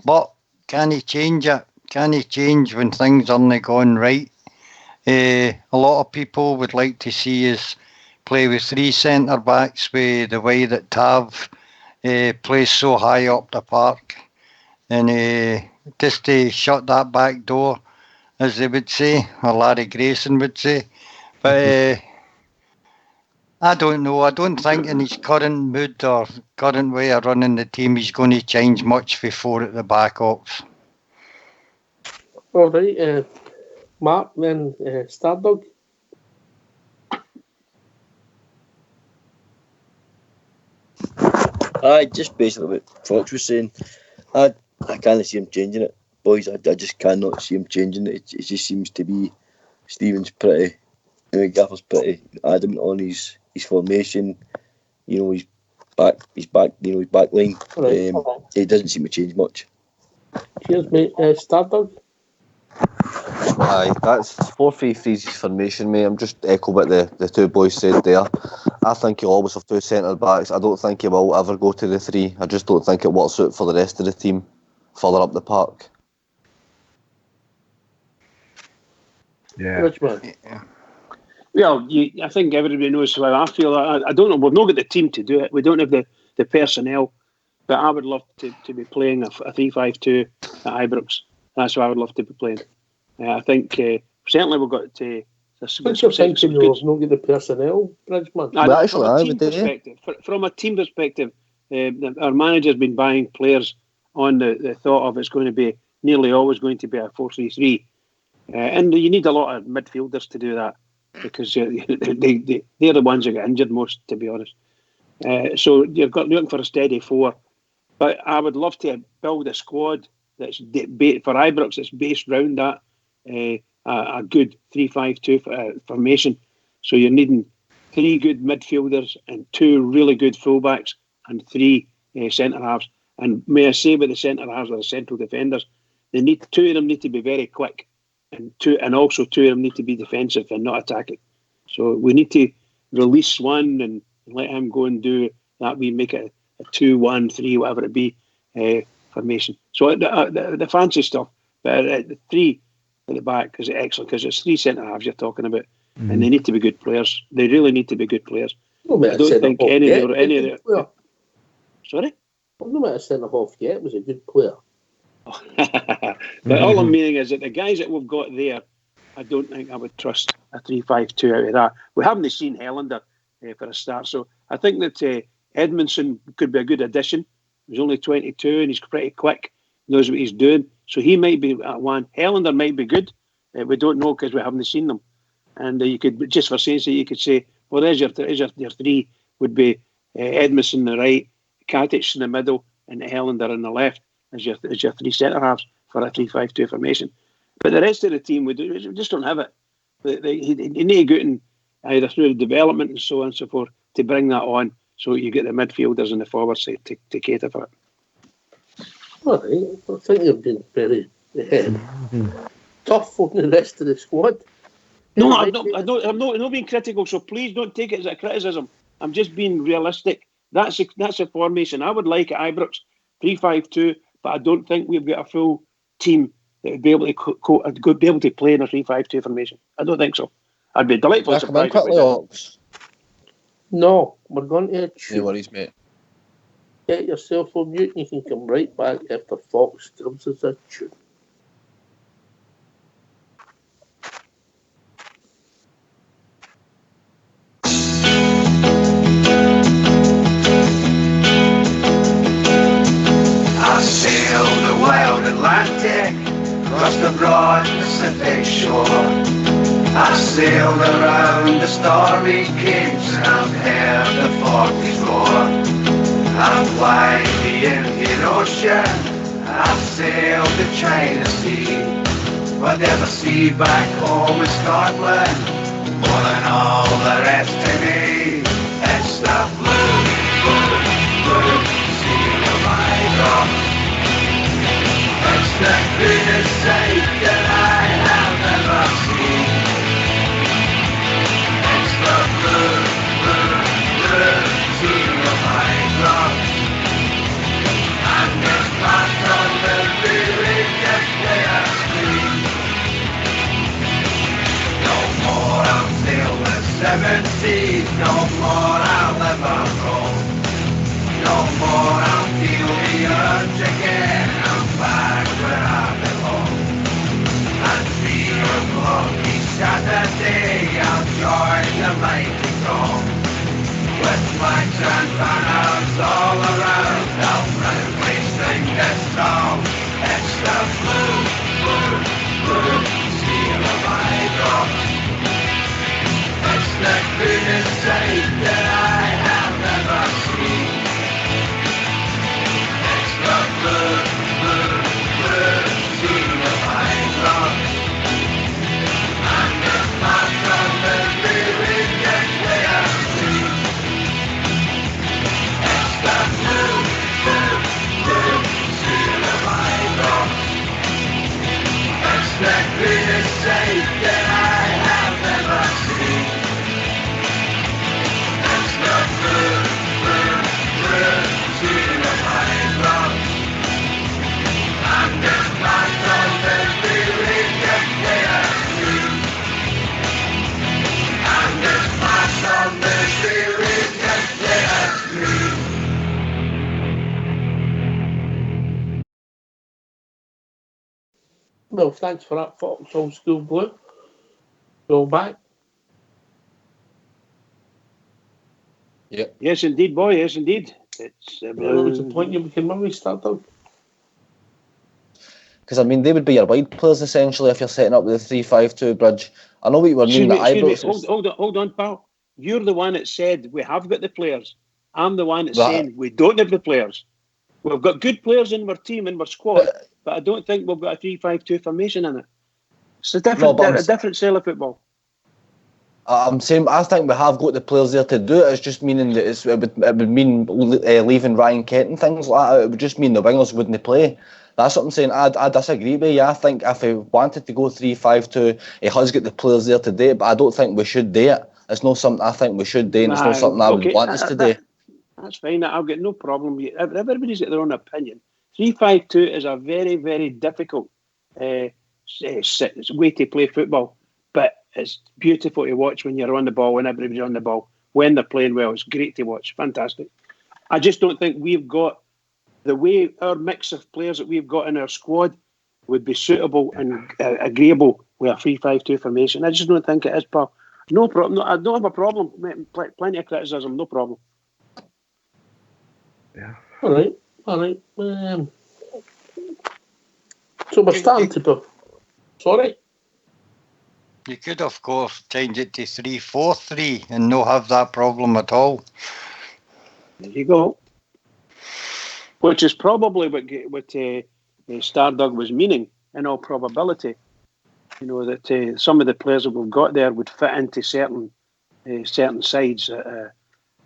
But can he change it? Can he change when things aren't going right? A lot of people would like to see us play with three centre backs with the way that Tav plays so high up the park. And just to shut that back door, as they would say, or Larry Grayson would say. But I don't know. I don't think in his current mood or current way of running the team he's going to change much for four at the back, Ox. All right. Mark, then Stardog. Aye, just basically what Fox was saying. I can't see him changing it, boys. I just cannot see him changing it. It just seems to be Stephen's pretty, Gaffer's pretty adamant on his formation. You know, his back line. Right. It doesn't seem to change much. Cheers, mate. Stardog. Aye, that's 4-3-3's formation, mate. I'm just echo what the two boys said there. I think he'll always have two centre backs. I don't think he will ever go to the three. I just don't think it works out for the rest of the team further up the park. Yeah. Richmond. Well, I think everybody knows how I feel. I don't know. We've not got the team to do it. We don't have the personnel. But I would love to be playing a 3-5-2 at Ibrox. That's what I would love to be playing. I think certainly we've got to. What's your thinking? You've not got the personnel, Bridgman? From a team perspective, our manager's been buying players on the thought of it's going to be nearly always going to be a 4-3-3. And you need a lot of midfielders to do that because they're the ones who get injured most, to be honest. So you've got looking for a steady four. But I would love to build a squad that's for Ibrox that's based around that a good 3-5-2 formation. So you're needing 3 good midfielders and 2 really good fullbacks and 3 centre halves. And may I say, with the centre halves or the central defenders, 2 of them need to be very quick, and also 2 of them need to be defensive and not attacking. So we need to release one and let him go and do that. We make it a 2-1-3, whatever it be, formation. So the fancy stuff, but the 3 at the back is excellent because it's 3 centre halves you're talking about, and they need to be good players. They really need to be good players. I don't think any of the. Sorry? I'm not a centre half yet. Was a good player. But all I'm meaning is that the guys that we've got there, I don't think I would trust a 3-5-2 out of that. We haven't seen Helander for a start, so I think that Edmondson could be a good addition. He's only 22 and he's pretty quick, knows what he's doing. So he might be at one. Helander might be good. We don't know because we haven't seen them. And you could, just for saying so, you could say, well, there's your 3 would be Edmondson on the right, Katic in the middle, and Helander on the left as your 3 centre halves for a 3-5-2 formation. But the rest of the team, we just don't have it. You need to go in either through the development and so on and so forth to bring that on. So you get the midfielders and the forward side to cater for it. All right, I think you've been very tough on the rest of the squad. No, I'm not being critical. So please don't take it as a criticism. I'm just being realistic. That's a formation I would like at Ibrox, 3-5-2. But I don't think we've got a full team that would be able to play in a 3-5-2 formation. I don't think so. I'd be delightfully surprised. No, we're going to No worries, mate. Get yourself on mute and you can come right back after Fox drums us a tune. I sailed the wild Atlantic, crossed the broad Pacific shore. I sailed around the stormy capes and I've heard the forties roar. I've flied the Indian Ocean, I've sailed the China Sea, but never see back home in Scotland more than all the rest to me. It's the blue, blue, blue sea of my rock. It's the greenest sight that I have ever seen. Blue, blue, blue sea of my rock. And it's back on the really just where I sleep. No more I'll sail the 7 seas, no more I'll ever roam. No more I'll feel the urge again, I'm back where I belong. At 3 o'clock each Saturday I'll join the mighty throng. With flags and banners all around, I'll proudly sing this song. It's the blue, blue, blue sea of my rock. It's the greenest sight that I have ever place that I have never seen. It's the routine of my love. And this part of the spirit that they are true. And this part of the spirit that they are true. Well, thanks for that, Fox Old School Blue. Go back. Yes, indeed, boy. Yes, indeed. It's What was the point you became when we started? Because I mean, they would be your wide players essentially if you're setting up with the 3-5-2 bridge. I know what you were meaning. That Excuse me. Ibrox. Hold on, pal. You're the one that said we have got the players. I'm the one that's saying we don't have the players. We've got good players in our team and our squad, but I don't think we've got a 3-5-2 formation in it. It's a different style of football. I'm saying I think we have got the players there to do it. It's just meaning that it would mean leaving Ryan Kent and things like that. It would just mean the wingers wouldn't play. That's what I'm saying. I disagree with you. I think if he wanted to go 3-5-2, he has got the players there to do it, but I don't think we should do it. It's not something I think we should do, and it's not something I would want us to do. That's fine. I'll get no problem. Everybody's got their own opinion. 3-5-2 is a very, very difficult way to play football, but it's beautiful to watch when you're on the ball, when everybody's on the ball, when they're playing well. It's great to watch. Fantastic. I just don't think we've got the way our mix of players that we've got in our squad would be suitable and agreeable with a 3-5-2 formation. I just don't think it is, pal. No problem. No, I don't have a problem. Plenty of criticism. No problem. Yeah. All right. So we're starting to put. Sorry. You could, of course, change it to 3-4-3 and not have that problem at all. There you go. Which is probably what Stardug was meaning, in all probability. You know, that some of the players that we've got there would fit into certain sides.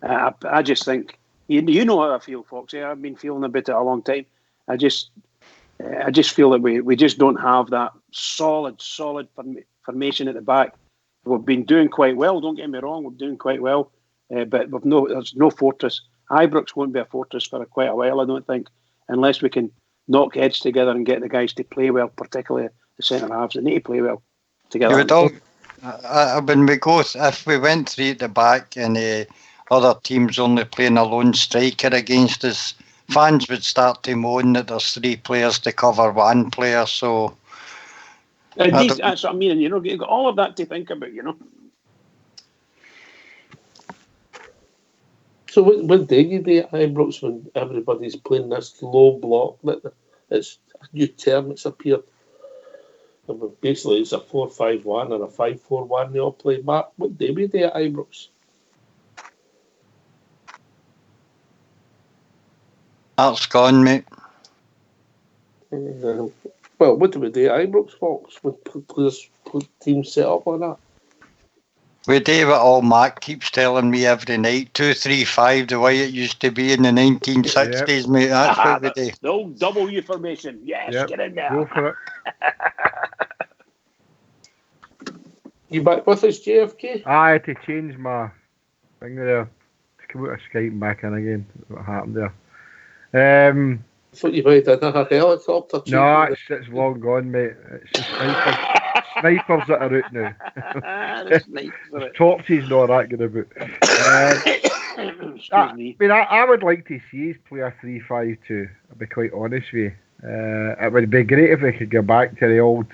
I just think, you know how I feel, Foxy. I've been feeling about it a long time. I just feel that we just don't have that solid formation at the back. We've been doing quite well. Don't get me wrong, we're doing quite well, but there's no fortress. Ibrox won't be a fortress for quite a while, I don't think, unless we can knock heads together and get the guys to play well, particularly the centre halves. They need to play well together. When we go, if we went 3 at the back and other teams only playing a lone striker against us, fans would start to moan that there's 3 players to cover 1 player. So that's what I mean. You know, you've got all of that to think about. You know. So what do you do at Ibrox when everybody's playing this low block? It's a new term that's appeared. Basically, it's a 4-5-1 or a 5-4-1. They all play back. What do we do at Ibrox? that's gone, mate. Well, what do we do at Ibrox, Fox, when teams set up like that? We do what all Mac keeps telling me every night, 2-3-5, the way it used to be in the 1960s, mate. That's what we do. The old W formation. Yes, get in there. Go for it. You back with us, JFK? I had to change my thing there. To come out of Skype and back in again. What happened there? I thought you might have done a helicopter. No, it's long gone, mate. It's just snipers that are out now. Topsy's not that good about. I would like to see us play a 3-5-2. I'll be quite honest with you. It would be great if we could go back to the old,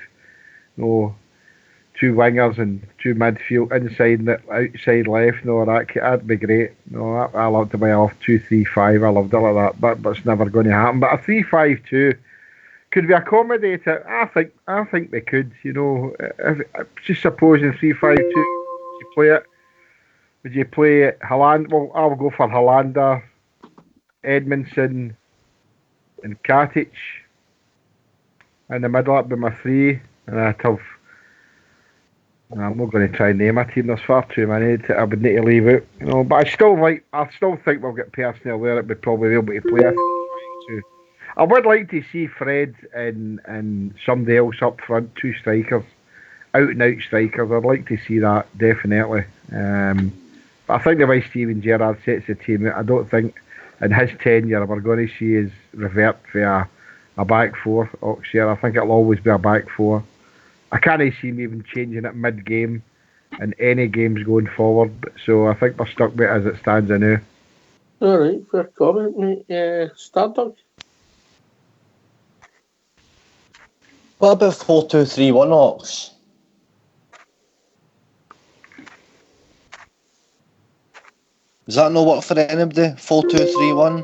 2 wingers and 2 midfield, inside and outside left. That'd be great. I love to buy off 2-3-5. I loved it like that, but it's never going to happen. But a 3-5-2, could we accommodate it? I think we could. Just supposing 3-5-2, you play it. Would you play Hollander? Well, I'll go for Hollander, Edmondson, and Katic. In the middle, that'd be my 3, and I'd have. I'm not going to try and name a team. There's far too many I would need to leave out. But I still think we'll get personnel there that would probably be able to play a 3-5-2. I would like to see Fred and somebody else up front, 2 strikers, out-and-out strikers. I'd like to see that, definitely. But I think the way Steven Gerrard sets the team, I don't think in his tenure we're going to see his revert for a back four, Oxshire. I think it'll always be a back four. I can't see him even changing it mid-game in any games going forward. So I think we're stuck with it as it stands now. All right, fair comment, mate. Stardog. What about 4-2-3-1, Ox? Does that not work for anybody? 4-2-3-1.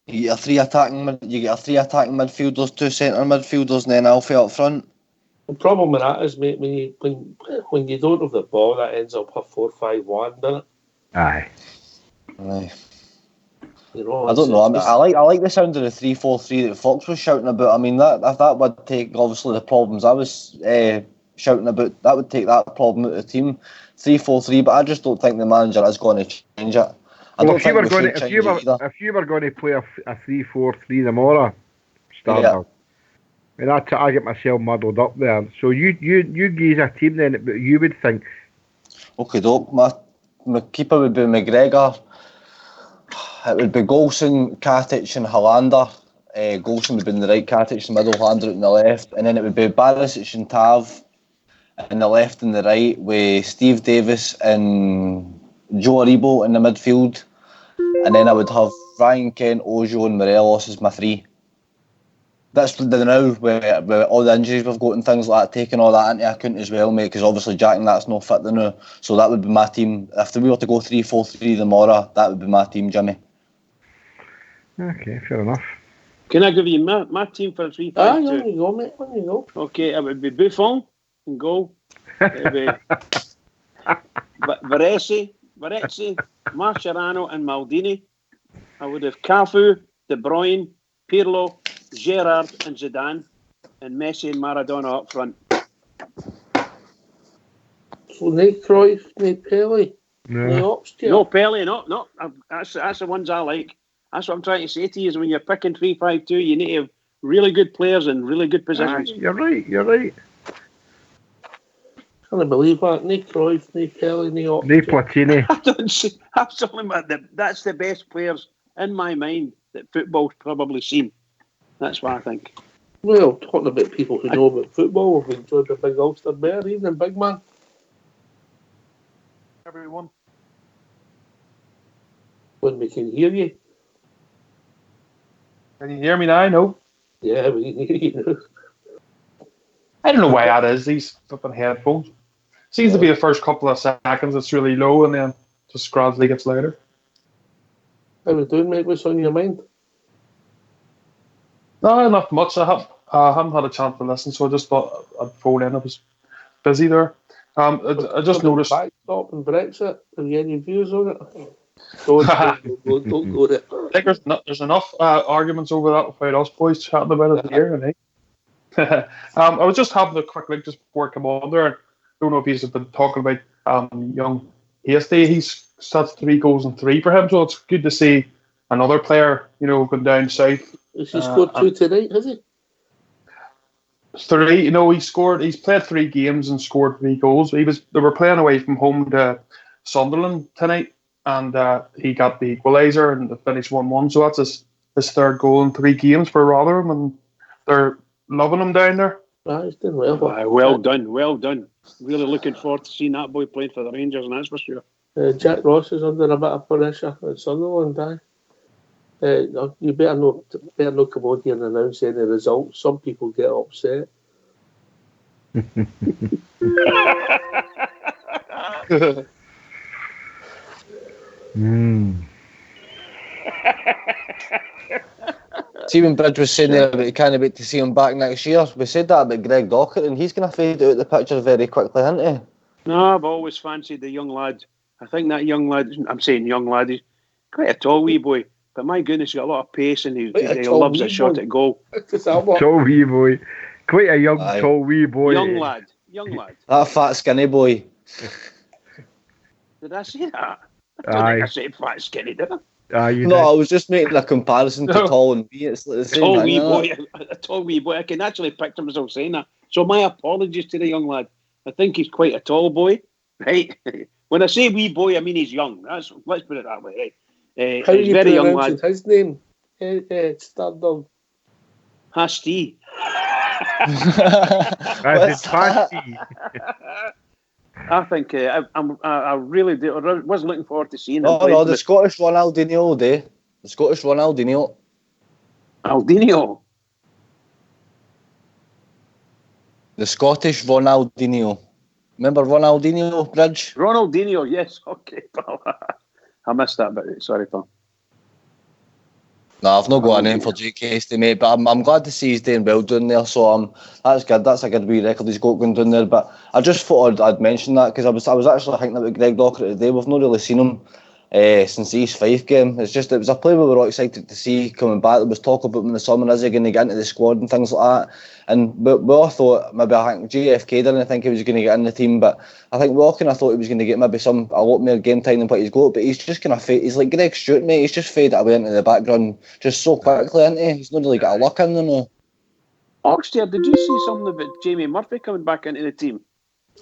You get a three attacking midfielders, two centre midfielders, and then Alfie up front. The problem with that is, mate, when you don't have the ball, that ends up a 4-5-1, doesn't it? Aye. You know, I don't know. I like the sound of the 3-4-3 that Fox was shouting about. I mean, that would take obviously the problems I was shouting about. That would take that problem out of the team. 3-4-3, but I just don't think the manager is going to change it. If you were going to play a 3-4-3 tomorrow, Stardust. I mean, I get myself muddled up there. So you guys a team then, but you would think. Okay, doc. My keeper would be McGregor. It would be Golson, Katic and Hollander. Golson would be in the right, Katic in the middle, Hollander in the left. And then it would be Barisic and Tav in the left and the right, with Steve Davis and Joe Aribo in the midfield. And then I would have Ryan Kent, Ojo and Morelos as my three. That's the now, with all the injuries we've got and things like that, taking all that into account as well, mate, because obviously Jack and that's not fit now. So that would be my team. If we were to go 3-4-3 tomorrow, that would be my team, Jimmy. Okay, fair enough. Can I give you my team for a 3-5-2? On you go, mate. On you go. Okay, it would be Buffon in goal. It would be Verratti, Mascherano and Maldini. I would have Cafu, De Bruyne, Pirlo, Gerrard and Zidane, and Messi and Maradona up front. So Nate Cruyff, Nate Pele, No Pele, no. That's the ones I like. That's what I'm trying to say to you, is when you're picking 3-5-2, you need to have really good players in really good positions. You're right. I can't believe that. Nate Cruyff, Nate Pele, Nate Platini. I don't see. I'm talking about that's the best players in my mind that football's probably seen. That's what I think. Well, talking about people who know about football, we've enjoyed the big Ulster Bear. Evening, big man. Everyone. When we can hear you. Can you hear me now? No. Yeah, we can hear you now. I don't know why that is, these flipping headphones. Seems to be the first couple of seconds it's really low and then just gradually gets louder. How we doing, mate? What's on your mind? No, not much. I haven't had a chance to listen, so I just thought I'd phone in. I was busy there. I just noticed. Backstop and Brexit. Have you any views on it? Don't go there. I think there's enough arguments over that without us boys chatting about it here. I think. I was just having a quick look just before I come on there. I don't know if he's been talking about young Hasty. He's that's 3 goals and 3 for him, so it's good to see another player, going down south. Has he scored 2 tonight, has he? 3, he's played 3 games and scored 3 goals. They were playing away from home to Sunderland tonight, and he got the equaliser and finished 1-1. So that's his 3rd goal in 3 games for Rotherham, and they're loving him down there. He's doing well. Well done. Really looking forward to seeing that boy playing for the Rangers, and that's for sure. Jack Ross is under a bit of pressure at Sunderland, you better not come on here and announce any results. Some people get upset. Stephen Bridge was saying there about he can't wait to see him back next year. We said that about Greg Dockett, and he's going to fade out the picture very quickly, isn't he? No, I've always fancied the young lad. I think that young lad, I'm saying young lad, he's quite a tall wee boy. But my goodness, he's got a lot of pace and he loves a shot at goal. Tall wee boy. Quite a young, tall wee boy. Young lad. That fat, skinny boy. Did I say that? I don't Aye. think I said fat, skinny, did I? You No, did. I was just making a comparison to No. tall and wee. It's like the same Tall thing, wee innit? boy, a tall wee boy. I can actually picture myself saying that. So my apologies to the young lad. I think he's quite a tall boy, right? When I say wee boy, I mean he's young. Let's put it that way, right? How are He's you very young pronouncing lad. his name? Stardom. Hasty. What's that? I think I really do. I was looking forward to seeing him Oh play no, for the Scottish Ronaldinho day. The Scottish Ronaldinho. Aldinho. The Scottish Ronaldinho. Remember Ronaldinho, Bridge? Ronaldinho, yes. Okay, pal. I missed that bit. Sorry, pal. No, I've not got a name for Jake Hasty, mate, but I'm glad to see he's doing well down there, so that's good. That's a good wee record he's got going down there. But I just thought I'd mention that because I was actually thinking about Greg Docherty today. We've not really seen him since the East Fife game. It was a player we were all excited to see coming back. There was talk about him in the summer, is he going to get into the squad and things like that. And we all thought I think GFK didn't think he was going to get in the team, but I think we all kind of thought he was going to get maybe a lot more game time than what he's got. But he's just kind of he's like Greg Stewart, mate. He's just faded away into the background just so quickly, isn't he? He's not really got a look in there now. Oxtair, did you see something about Jamie Murphy coming back into the team?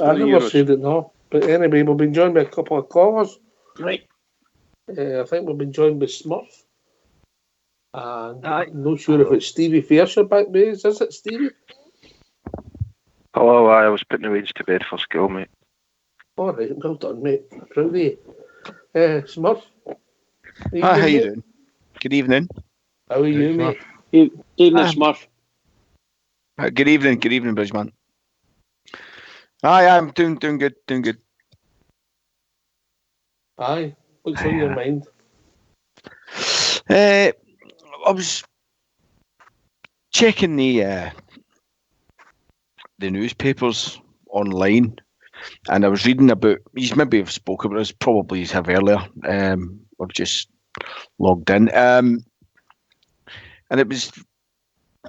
I never said it, no. But anyway, we've been joined by a couple of callers. Right. I think we've been joined by Smurf. And I'm not sure if it's Stevie Fairshire back base. Is it, Stevie? Oh, I was putting the weeds to bed for school, mate. All right, well done, mate. Proud of you. Smurf. Hi, how you doing? Good evening. How are you, mate? Evening, Smurf. Good evening, Bridgeman. Hi, I'm doing good. Aye, what's on your mind? I was checking the newspapers online, and I was reading about. He's maybe have spoken about this. Probably he's have earlier. I've just logged in, and it was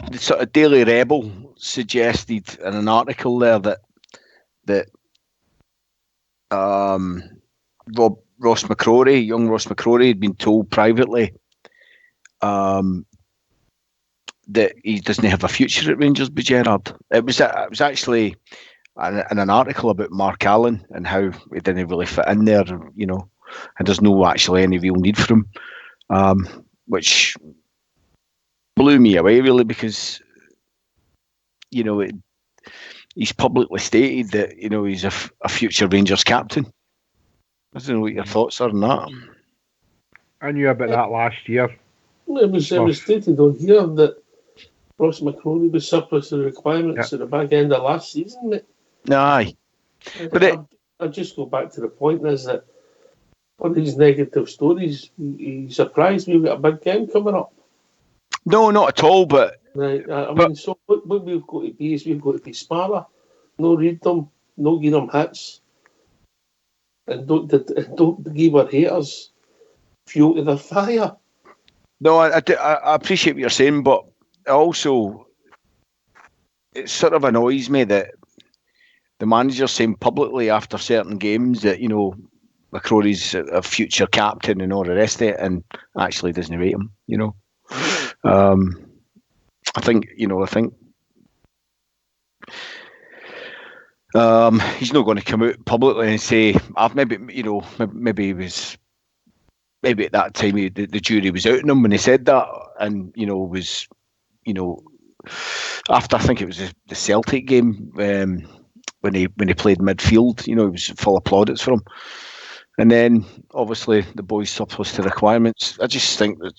the sort of Daily Rebel suggested in an article there that Ross McCrory, young Ross McCrory, had been told privately that he doesn't have a future at Rangers by Gerrard. It was actually an article about Mark Allen and how he didn't really fit in there, you know, and there's no actually any real need for him, which blew me away really because, you know, he's publicly stated that, you know, he's a future Rangers captain. I don't know what your thoughts are on that. I knew about that last year. It was stated on here that Ross McCrory was surplus to the requirements at the back end of last season, mate. Aye. But I just go back to the point is that on these negative stories, he's surprised we've got a big game coming up. No, not at all, but... Right, mean, so what we've got to be is we've got to be smarter, no read them, no give them hits, and don't give our haters fuel to the fire. No, I appreciate what you're saying, but also it sort of annoys me that the manager's saying publicly after certain games that, you know, McCrory's a future captain and all the rest of it, and actually doesn't rate him, you know. I think he's not going to come out publicly and say, maybe at that time the jury was out on him when he said that, and was after I think it was the Celtic game when he played midfield, he was full of plaudits for him, and then obviously the boys surplus to requirements. I just think that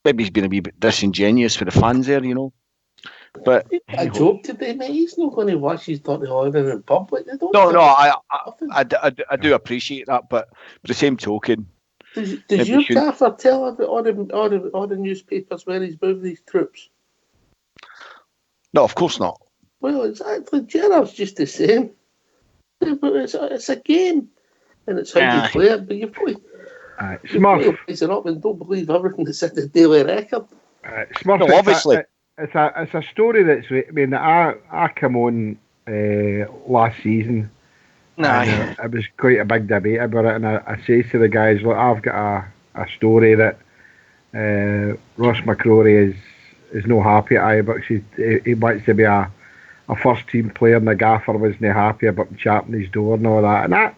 maybe he's been a wee bit disingenuous for the fans there, But I joke today, mate. He's not going to watch his dirty order in public. I do appreciate that, but by the same token, does your gaffer tell all the newspapers where he's moving these troops? No, of course not. Well, exactly. Gerrard's just the same. But it's a game, and it's how you play it. But you've got to face it up and don't believe everything that's in the Daily Record. Smurf, no, obviously. It's a story that's. I mean, I came on last season. It was quite a big debate about it, and I say to the guys, look, I've got a story that Ross McCrory is no happy at Ibrox. He wants to be a first team player, and the gaffer wasn't happy about chapping his door and all that. And that,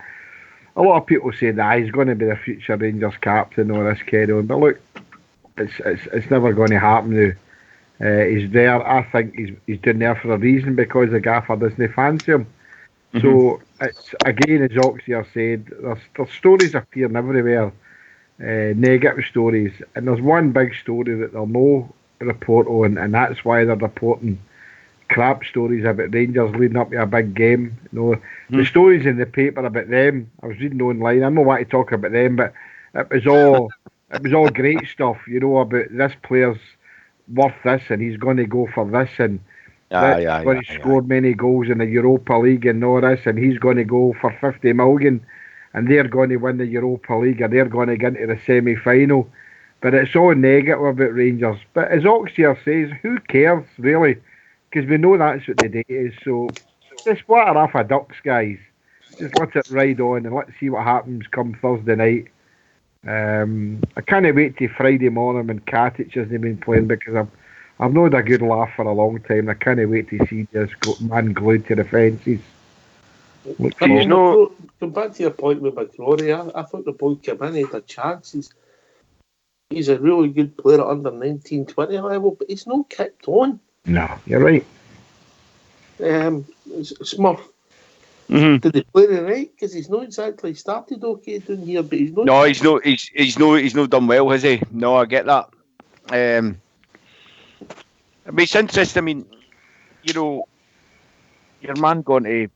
a lot of people say that he's going to be the future Rangers captain or this carry on. But look, it's never going to happen now. He's there. I think he's doing there for a reason, because the gaffer doesn't fancy him. Mm-hmm. So it's again, as Oxley have said, there's stories appearing everywhere, negative stories, and there's one big story that they'll no report on, and that's why they're reporting crap stories about Rangers leading up to a big game. The stories in the paper about them, I was reading online. I don't want to talk about them, but it was all great stuff, about this player's worth this, and he's going to go for this, and he scored many goals in the Europa League and all this, and he's going to go for 50 million, and they're going to win the Europa League, and they're going to get into the semi-final. But it's all negative about Rangers. But as Oxia says, who cares, really? Because we know that's what the day is. So just water off a ducks, guys. Just let it ride on, and let's see what happens come Thursday night. I can't wait till Friday morning when Katic hasn't been playing, because I've not had a good laugh for a long time. I can't wait to see this man glued to the fences. Come back to your point with McCrory. I thought the boy came in, he had a chance. He's a really good player at under 19-20 level, but he's not kicked on. No, you're right. Smurf. Mm-hmm. Did he play it right? Because he's not exactly started okay down here, but he's not. No, he's not done well, has he? No, I get that. But it's interesting. I mean, your man gone to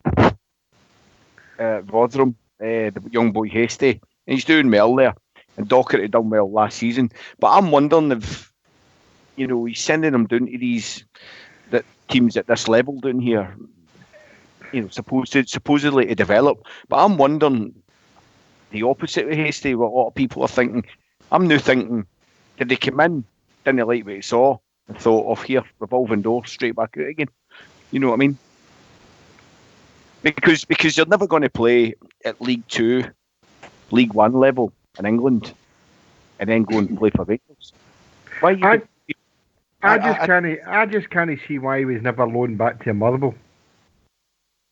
Rotherham, the young boy Hasty, and he's doing well there. And Docherty done well last season. But I'm wondering if, he's sending them down to these teams at this level down here, supposedly to develop. But I'm wondering the opposite with Hasty, what a lot of people are thinking. I'm now thinking, did they come in, didn't like what he saw, and thought, here, revolving door, straight back out again? You know what I mean? Because you're never going to play at League 2, League 1 level in England, and then go and play for Rangers. Why? I just can't see why he was never loaned back to Motherwell.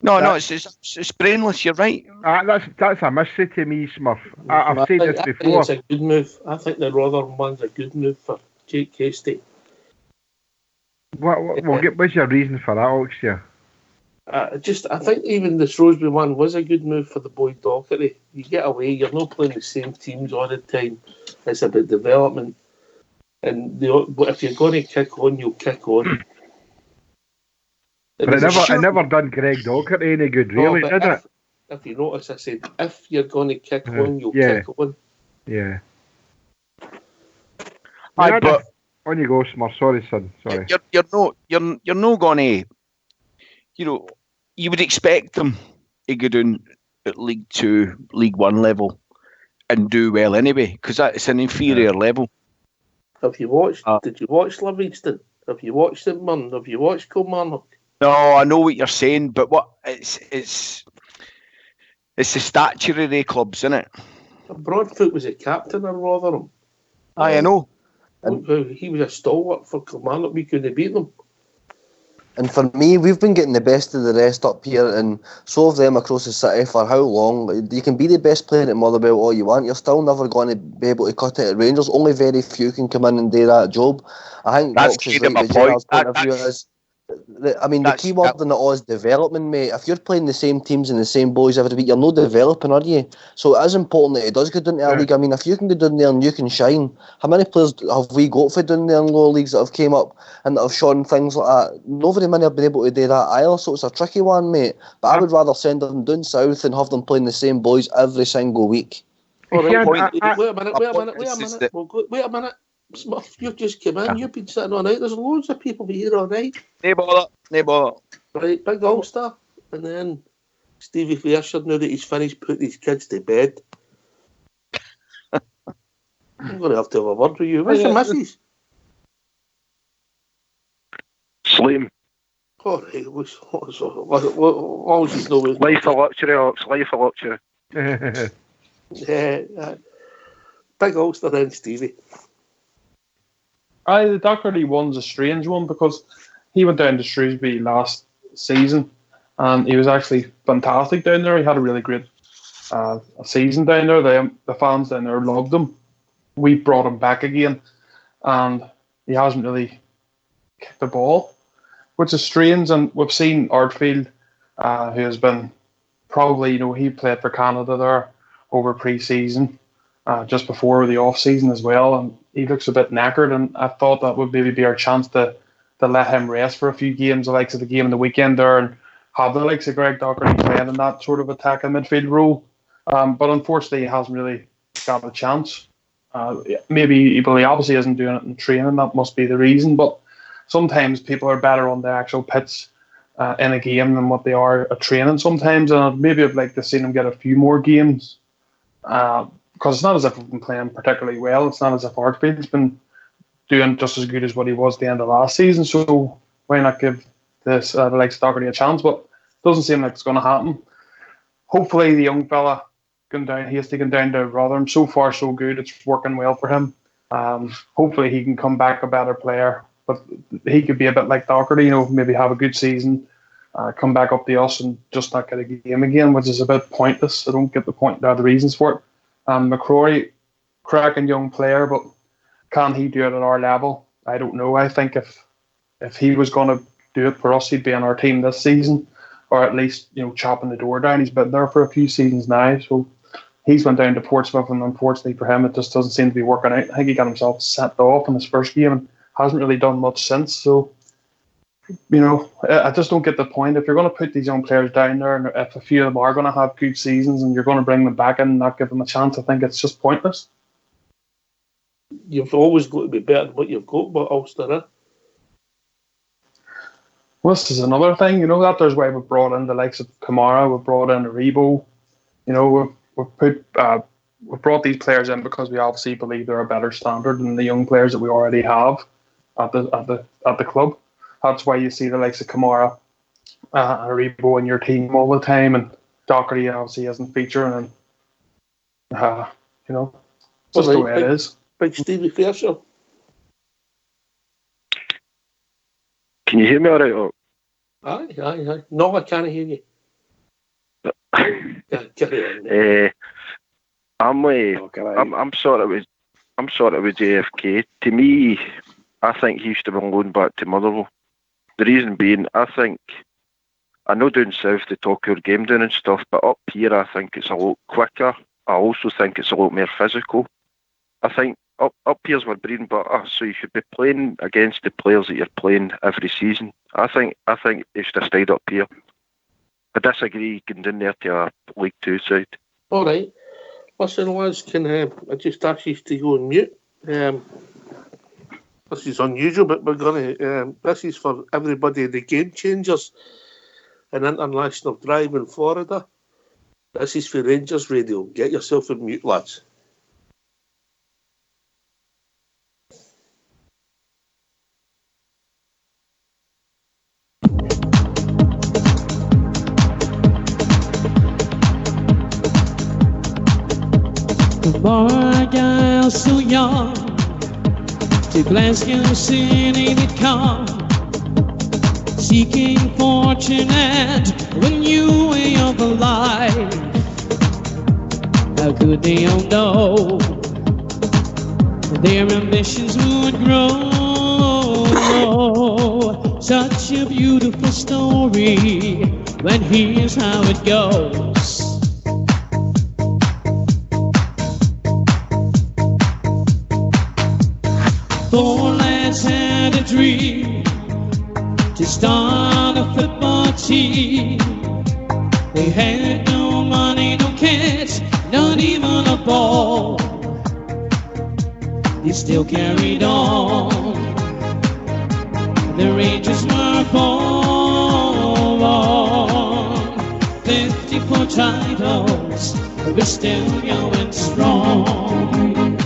No, it's brainless. You're right. That's a mystery to me, Smurf. I've said this before. I think it's a good move. I think the Rotherham one's a good move for Jake Hasty. What's your reason for that, Oxia? I think even the Shrewsbury one was a good move for the boy Docherty. You get away, you're not playing the same teams all the time. It's about development. And if you're going to kick on, you'll kick on. But it never done Greg Docherty any good, really, did it? If you notice, I said, if you're going to kick on, you'll kick on. Yeah. But on you go, Smurf. Sorry, son. Sorry. You're not going to. You would expect them to go down at League 2, League 1 level and do well anyway, because it's an inferior level. Have you watched? Did you watch Livingston? Have you watched St Mirren? Have you watched Kilmarnock? No, I know what you're saying, but it's the stature of the clubs, isn't it? Broadfoot was a captain of Rotherham. I know. He was a stalwart for Kilmarnock. We couldn't beat them. And for me, we've been getting the best of the rest up here, and so have them across the city for how long? You can be the best player at Motherwell all you want, you're still never going to be able to cut it at Rangers. Only very few can come in and do that job. I think that's my point. The key word in it all is development, mate. If you're playing the same teams and the same boys every week, you're not developing, are you? So it is important that he does go down to our league. I mean, if you can go down there and you can shine, how many players have we got for down there in lower leagues that have came up and that have shown things like that? Nobody many have been able to do that either, so it's a tricky one, mate. But I would rather send them down south and have them playing the same boys every single week. Wait a minute. Smurf, you've just come in, you've been sitting all night. There's loads of people here all night. No bother. Right, big Ulster. And then Stevie Fairshire, now that he's finished putting his kids to bed. I'm going to have a word with you. Where's the missus? Sleeping. All right, what was his name? Life of luxury, Ox. Life of luxury. Yeah. Big Ulster then, Stevie. The Docherty one's a strange one because he went down to Shrewsbury last season and he was actually fantastic down there. He had a really great season down there. The fans down there loved him. We brought him back again and he hasn't really kicked the ball, which is strange. And we've seen Artfield, who has been probably, he played for Canada there over pre-season, just before the off-season as well, and he looks a bit knackered, and I thought that would maybe be our chance to let him rest for a few games, the likes of the game in the weekend there, and have the likes of Greg Docherty playing in that sort of attacking midfield role. But unfortunately, he hasn't really got a chance. Maybe he obviously isn't doing it in training, that must be the reason, but sometimes people are better on the actual pitch in a game than what they are at training sometimes, and maybe I'd like to see him get a few more games, because it's not as if we've been playing particularly well. It's not as if Artfield's been doing just as good as what he was at the end of last season, so why not give this the likes of Docherty a chance? But it doesn't seem like it's going to happen. Hopefully the young fella he's taken down to Rotherham. So far so good, it's working well for him. Hopefully he can come back a better player, but he could be a bit like Docherty, maybe have a good season, come back up to us and just not get a game again, which is a bit pointless. I don't get the reasons for it. McCrory, cracking young player, but can he do it at our level? I don't know. I think if he was going to do it for us, he'd be on our team this season, or at least chopping the door down. He's been there for a few seasons now, so he's went down to Portsmouth, and unfortunately for him, it just doesn't seem to be working out. I think he got himself sent off in his first game and hasn't really done much since. So, I just don't get the point. If you're going to put these young players down there, and if a few of them are going to have good seasons, and you're going to bring them back in and not give them a chance, I think it's just pointless. You've always got to be better than what you've got, but Ulster, Well, this is another thing, that there's why we've brought in the likes of Kamara, we've brought in Aribo, we've brought these players in because we obviously believe they're a better standard than the young players that we already have at the club. That's why you see the likes of Kamara and Aribo in your team all the time, and Docherty obviously isn't featuring, and just the way it is. Big Stevie Fairshire. Can you hear me all right? Or? Aye. No, I can't hear you. I'm sort of with JFK. To me, I think he used to be loaned back to Motherwell. The reason being, I know down south they talk your game down and stuff, but up here I think it's a lot quicker. I also think it's a lot more physical. I think up here's my bread and butter, so you should be playing against the players that you're playing every season. I think they should have stayed up here. I disagree, getting down there to a League 2 side. All right. Listen, lads, can I just ask you to go on mute? This is unusual, but we're going to... this is for everybody, the Game Changers in International Drive in Florida. This is for Rangers Radio. Get yourself on mute, lads. Boy, girl, so young, to Glasgow City they come, seeking fortune and when you way of a life. How could they all know their ambitions would grow? Such a beautiful story, when here's how it goes. 4 lads had a dream to start a football team. They had no money, no cash, not even a ball. They still carried on. The Rangers were born. 54 titles, we're still going strong.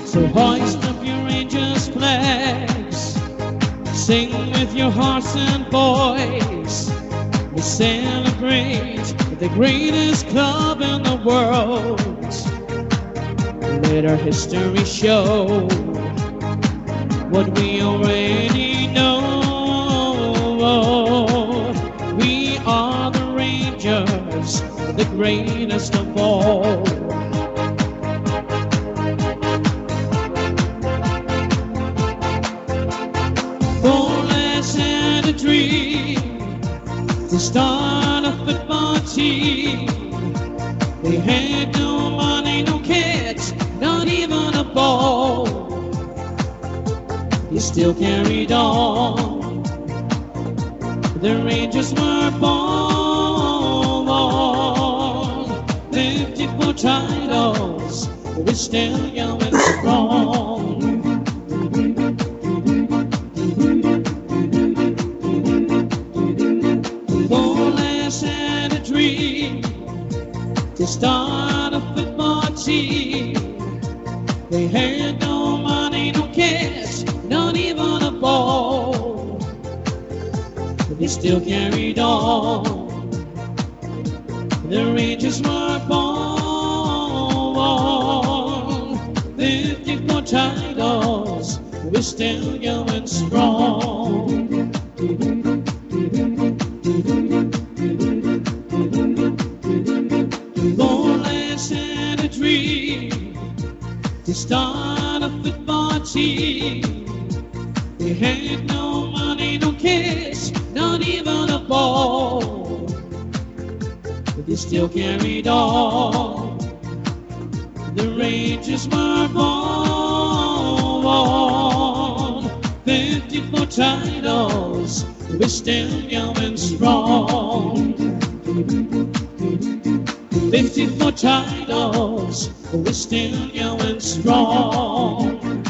So hoist up your Rangers flags, sing with your hearts and voice. We celebrate the greatest club in the world. Let our history show what we already know. We are the Rangers, the greatest of all. Oh, let's had a dream to start a football team. We had no money, no kids, not even a ball. He still carried on. The Rangers were born. 54 titles, we're still young and strong. Let's had a dream to start a football team. They had no money, no cash, not even a ball. But they still carried on. The Rangers were born. 54 titles, we're still young and strong. Let's had a dream to start a football team. We had no money, no cash, not even a ball. But they still carried on. The Rangers were born. 54 titles, we're still young and strong. 54 titles, we're still young and strong.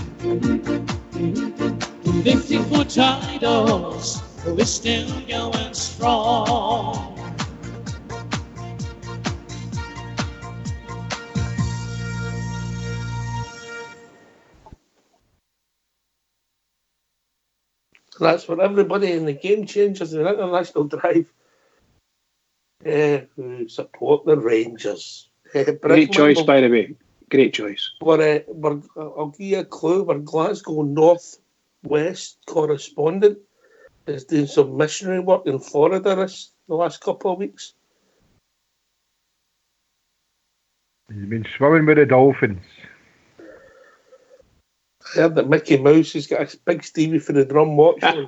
54 titles, we're still young and strong. That's for everybody in the Game Changers and International Drive who support the Rangers. Great choice, by the way. Great choice. I'll give you a clue. Our Glasgow North West correspondent is doing some missionary work in Florida the last couple of weeks. He's been swimming with the dolphins. I heard that Mickey Mouse has got a big Stevie for the drum watch. That's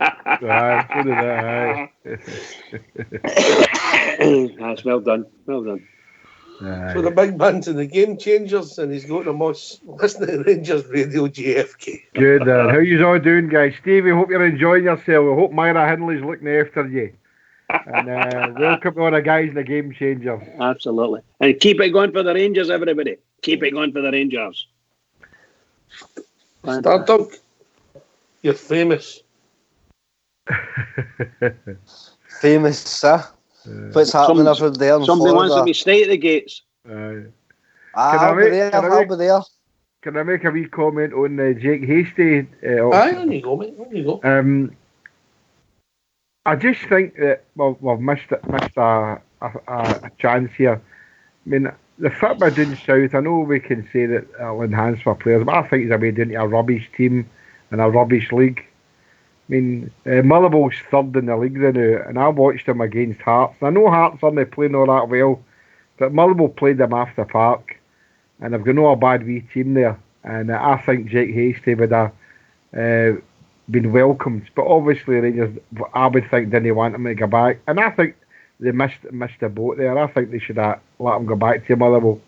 well done. Well done. So the big man's in the Game Changers and he's got them all listening to Rangers Radio JFK. Good. How you all doing, guys? Stevie, hope you're enjoying yourself. I hope Myra Hindley's looking after you. And welcome to all the guys in the Game Changers. Absolutely. And keep it going for the Rangers, everybody. Keep it going for the Rangers. Stardunk, you're famous. Famous, sir. What's happening over there in Somebody Florida? wants to be straight at the gates. I'll be there. Can I make a wee comment on Jake Hasty? On you go, mate. On you go. I just think that we've missed a chance here. I mean, the football down south, I know we can say that it'll enhance for players, but I think it's a way down to a rubbish team and a rubbish league. I mean, Motherwell's third in the league now, and I watched them against Hearts. I know Hearts aren't playing all that well, but Motherwell played them off the park, and they've got no bad wee team there. And I think Jake Hasty would have been welcomed, but obviously Rangers, I would think, didn't want him to go back, and I think they missed the boat there. I think they should have let him go back to Motherwell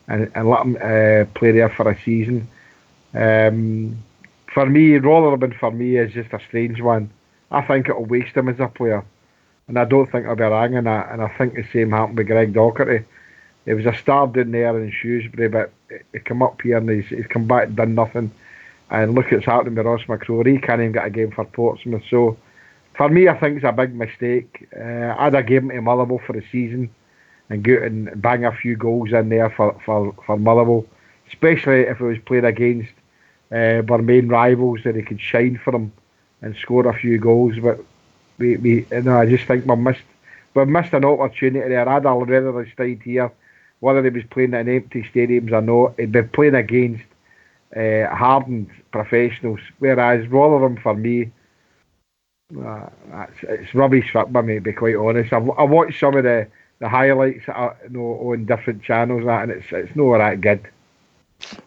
and let him play there for a season. For me, Rotherham for me is just a strange one. I think it'll waste him as a player, and I don't think he'll be wrong in that. And I think the same happened with Greg Docherty. He was a star down there in Shrewsbury, but he come up here and he's come back and done nothing. And look what's happening with Ross McCrory. He can't even get a game for Portsmouth. So for me, I think it's a big mistake. I'd have given him to Motherwell for the season and go and bang a few goals in there for Motherwell, especially if it was played against our main rivals, that he could shine for them and score a few goals. But I just think we we've missed an opportunity there. I'd rather have stayed here, whether he was playing in empty stadiums or not. He'd be playing against hardened professionals, whereas Rotherham, for me, it's rubbish football, mate, to be quite honest. I watched some of the highlights on different channels, and it's not that good.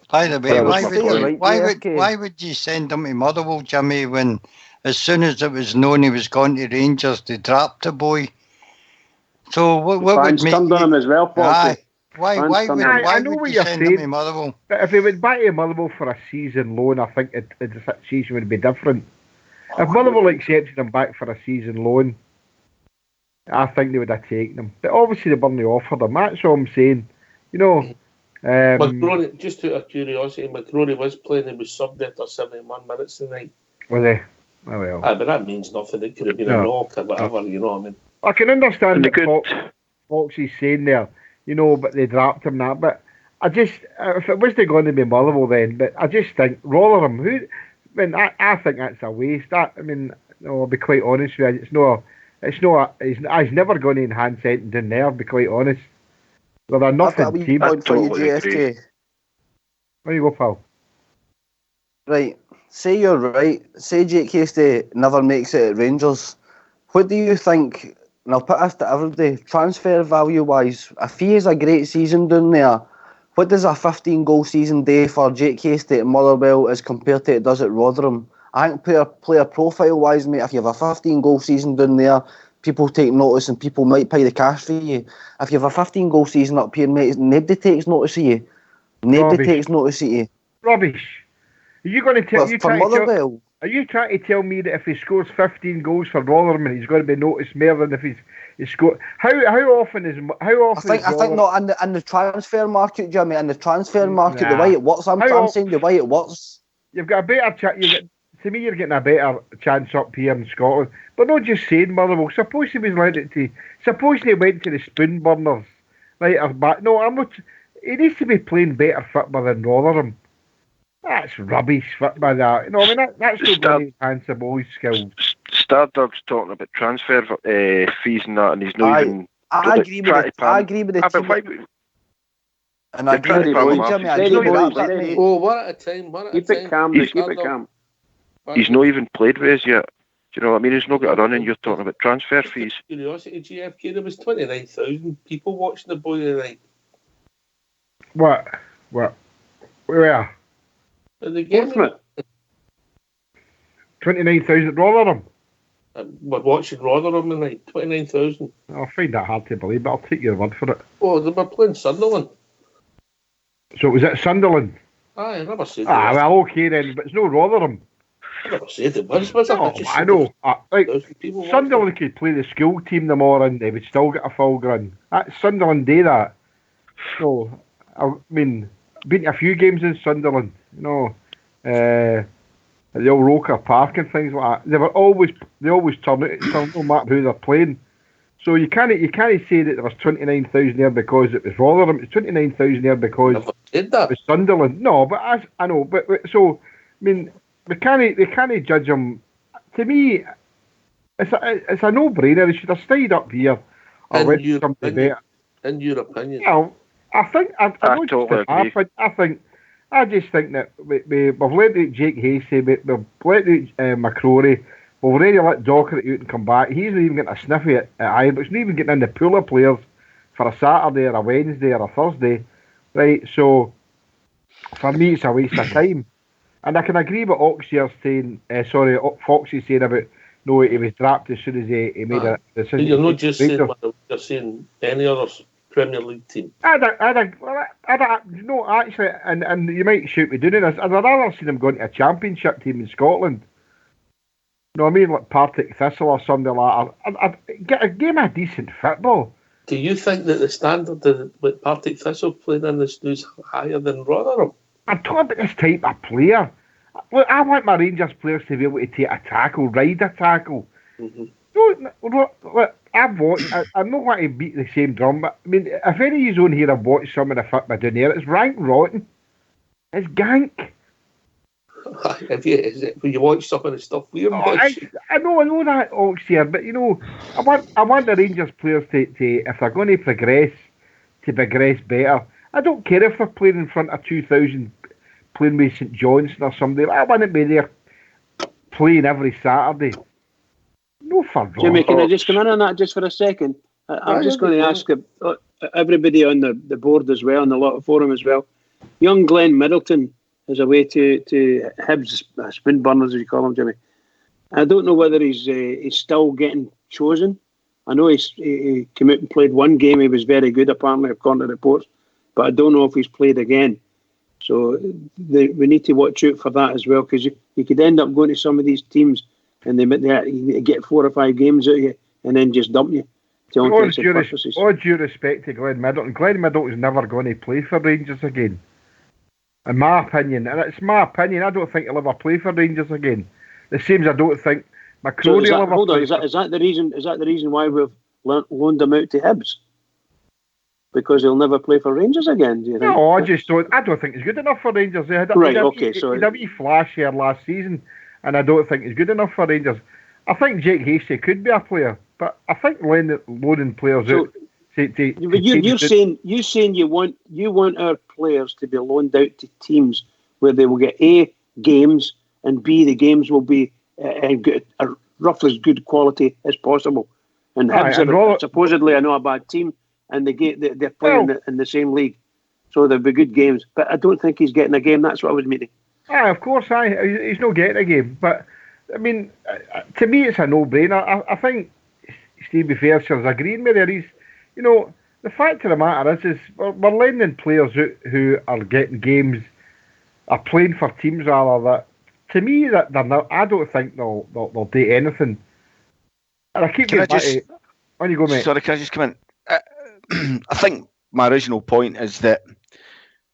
By the way, why would you send him to Motherwell, Jimmy, when as soon as it was known he was going to Rangers, they dropped the boy? So what would make turned on him as well, Foxy? Why would you send him to Motherwell? But if he went back to Motherwell for a season loan, I think the situation would be different. If Motherwell accepted him back for a season loan, I think they would have taken him. But obviously they weren't offered him. That's all I'm saying. You know. McCrory, just out of curiosity, McCrory was playing. He was subbed after 71 minutes tonight. Was he? Oh well. But that means nothing. It could have been a knock or whatever. You know what I mean? I can understand what Foxy's saying there. You know, but they dropped him that. But I just, if it was going to be Motherwell then, but I just think Rotherham. I think that's a waste. I'll be quite honest with you. He's never going to enhance anything down there. I'll be quite honest. Well, they're nothing team. GFK. Where you go, pal? Right. Say you're right. Say Jake Hastie never makes it at Rangers. What do you think? And I'll put this to everybody. Transfer value wise, if he has a great season down there, what does a 15-goal season do for Jake Hastie at Motherwell as compared to it does at Rotherham? I think player profile wise, mate, if you have a 15-goal season down there, people take notice and people might pay the cash for you. If you have a 15-goal season up here, mate, nobody takes notice of you. Nobody takes notice of you. Rubbish. Are you going to tell for Motherwell? Are you trying to tell me that if he scores 15 goals for Rotherham, he's going to be noticed more than if he's scored? How often? I think not in the transfer market, Jimmy. In the transfer market, the way it works. I'm saying the way it works. You've got a better chance. To me, you're getting a better chance up here in Scotland. But not just saying Motherwell. Suppose he was led to. Suppose he went to the spoon burners, right? Or back. No, I'm not. He needs to be playing better football than Rotherham. That's rubbish football. That, you know, I mean, that's not going to enhance the boys' skills. Stardog's talking about transfer fees and that, and he's not even. I agree with the team. And I agree with Jimmy. Oh, one at a time. Keep it calm. He's not even played with us yet. Do you know what I mean? He's not got a run, and you're talking about transfer fees. Curiosity, GFK, there was 29,000 people watching the boy tonight. What? Where? The game. 29,000 Rotherham. We're watching Rotherham tonight. 29,000. I find that hard to believe, but I'll take your word for it. Oh, they were playing Sunderland. So was it Sunderland? I never said that. Well, okay then, but it's no Rotherham. I never said it was it? I know. Sunderland could play the school team tomorrow and they would still get a full run. Sunderland do that. So, I mean, been to a few games in Sunderland, you know, at the old Roker Park and things like that. They always turn out, no matter who they're playing. So you can't say that there was 29,000 there because it was Rotherham. It's 29,000 there because it was Sunderland. No, but I know. But so I mean, they can't judge them. To me, it's a no-brainer. They should have stayed up here. In your opinion? Yeah, I think I totally agree. I just think that we've let out Jake Hastie, we've let out McCrory, we've already let Docherty out and come back. He's not even getting a sniffy at Iron, he's not even getting in the pool of players for a Saturday or a Wednesday or a Thursday, right? So for me, it's a waste of time. And I can agree with Foxy saying about no, he was dropped as soon as he made a decision. You're not just saying Motherwell, you're saying any other Premier League team. No, actually, and you might shoot me doing this. I'd rather see them going to a Championship team in Scotland. You know what I mean, like Partick Thistle or something like that. I'd get a game of decent football. Do you think that the standard that Partick Thistle playing in this is higher than Rotherham? I'm talking about this type of player. Look, I want my Rangers players to be able to take a tackle, ride a tackle. Mm-hmm. Look, I've watched. I'm not want to beat the same drum, but I mean, if any of you on here have watched some of the football down there, it's rank rotten. It's gank. When you watch some of the stuff we're watching. I know that, Ox here, but you know, I want the Rangers players to if they're going to progress better. I don't care if they're playing in front of 2,000, playing with St Johnstone or somebody. I want to be there playing every Saturday. No fun. Jimmy, can I just come in on that just for a second? I'm just going to ask everybody on the board as well, on the lot of forum as well. Young Glenn Middleton is away to Hibs, spin burners as you call him, Jimmy. I don't know whether he's still getting chosen. I know he came out and played one game. He was very good, apparently, according to reports. But I don't know if he's played again. So we need to watch out for that as well, because you could end up going to some of these teams and they get 4 or 5 games out of you and then just dump you. All due respect to Glenn Middleton. Glenn Middleton is never going to play for Rangers again. In my opinion, and it's my opinion, I don't think he'll ever play for Rangers again. The same as I don't think McCrory will ever play. Is that the reason? Is that the reason why we've loaned him out to Hibs? Because he'll never play for Rangers again. Do you think? No, I don't think he's good enough for Rangers. He had a wee flash here last season, and I don't think he's good enough for Rangers. I think Jake Hasty could be a player, but I think loaning players out. You're saying you want our players to be loaned out to teams where they will get A, games, and B, the games will be roughly as good quality as possible. And Hibs are supposedly not a bad team, and they're playing in the same league, so there'll be good games. But I don't think he's getting a game. That's what I was meaning. Of course, he's not getting a game. But I mean, to me, it's a no-brainer. I think Stevie Fairshield's agreeing with there. You know, the fact of the matter is we're lending players who are getting games, are playing for teams rather that. To me, that they're not. I don't think they'll do anything. And I keep getting back to. On you go, mate. Sorry, can I just come in? I think my original point is that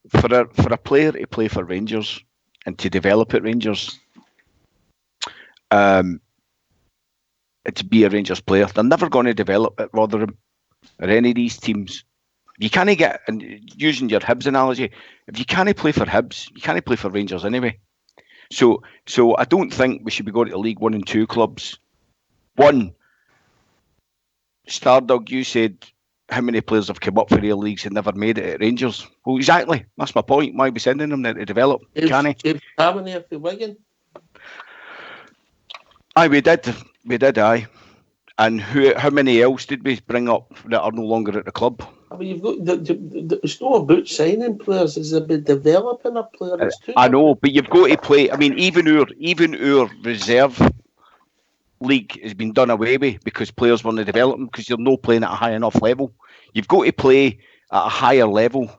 for a player to play for Rangers and to develop at Rangers, to be a Rangers player, they're never going to develop at Rotherham or any of these teams. You can't get, and using your Hibs analogy, if you can't play for Hibs, you can't play for Rangers anyway. So I don't think we should be going to League 1 and 2 clubs. One, Stardog, you said how many players have come up for real leagues and never made it at Rangers. Well, exactly. That's my point. Why are we sending them there to develop? Can he? How many for Wigan? Aye, we did, aye. And how many else did we bring up that are no longer at the club? I mean, you've got it's not about signing players; it's about developing a player. I know, but you've got to play. I mean, even our reserve league has been done away with because players weren't developing because you're not playing at a high enough level. You've got to play at a higher level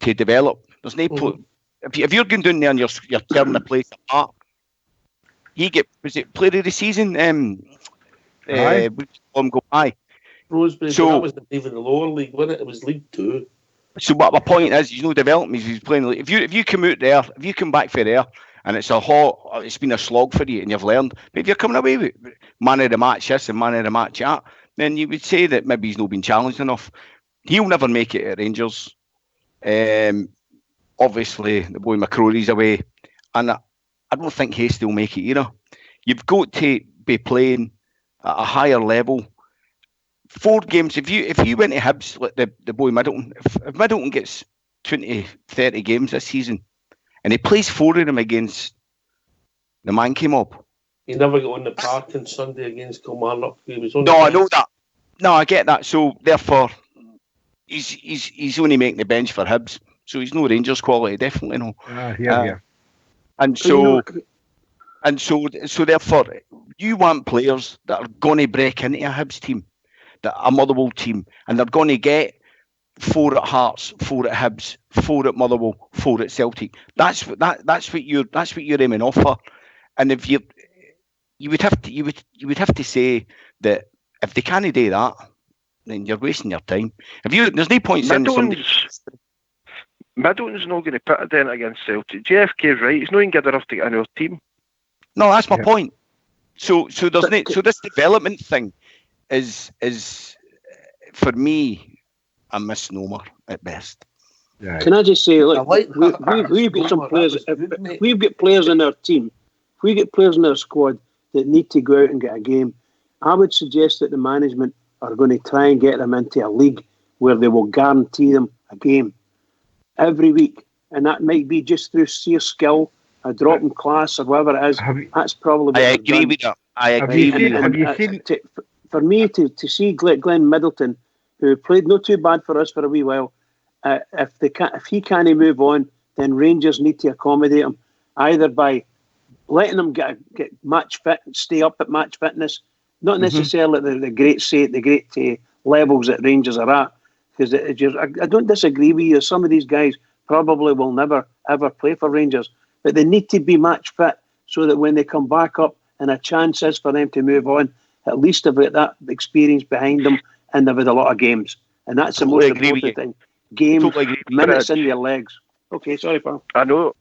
to develop. There's no if you're going down there and you're tearing the place apart, was it player of the season? Aye. Rosebery, so, that wasn't even the lower league, wasn't it? It was League 2. So what my point is, you know, development. He's playing. If you come out there, if you come back for there, and it's been a slog for you, and you've learned. But if you're coming away with man of the match this and man of the match that, then you would say that maybe he's not been challenged enough. He'll never make it at Rangers. Obviously, the boy McCrory's away, and I don't think Hasty will make it either. You've got to be playing at a higher level. 4 games. If you went to Hibs, like the boy Middleton, if Middleton gets 20, 30 games this season, and he plays 4 of them against the Mankey mob. He never got on the park on Sunday against Kilmarnock. He was on. No, I know that. No, I get that. So therefore, he's only making the bench for Hibs. So he's no Rangers quality, definitely no. Yeah. And so therefore, you want players that are going to break into a Hibs team, that a Motherwell team, and they're going to get 4 at Hearts, 4 at Hibs, 4 at Motherwell, 4 at Celtic. That's what you're aiming off for. And if you would have to say that if they can't do that, then you're wasting your time. There's no point sending somebody. Middleton's not going to put a dent against Celtic. JFK's right. He's not even good enough to get into our team. No, that's my point. So this development thing is for me a misnomer at best. Yeah. Can I just say, I look, like that. we've got some That players. was good, mate. If we've got players in our team, if we get players in our squad that need to go out and get a game, I would suggest that the management are going to try and get them into a league where they will guarantee them a game every week, and that might be just through sheer skill, a drop in class, or whatever it is. That's probably what I they've agree done. with that. I agree with you. Have you seen? For me to see Glenn Middleton, who played not too bad for us for a wee while, if he can't move on, then Rangers need to accommodate him either by letting him get match fit, stay up at match fitness, not necessarily the great levels that Rangers are at. Because I don't disagree with you. Some of these guys probably will never ever play for Rangers, but they need to be match fit so that when they come back up and a chance is for them to move on, at least they've got that experience behind them and they've had a lot of games, and that's the most important thing. Games, minutes in their legs. Okay, sorry, pal. I know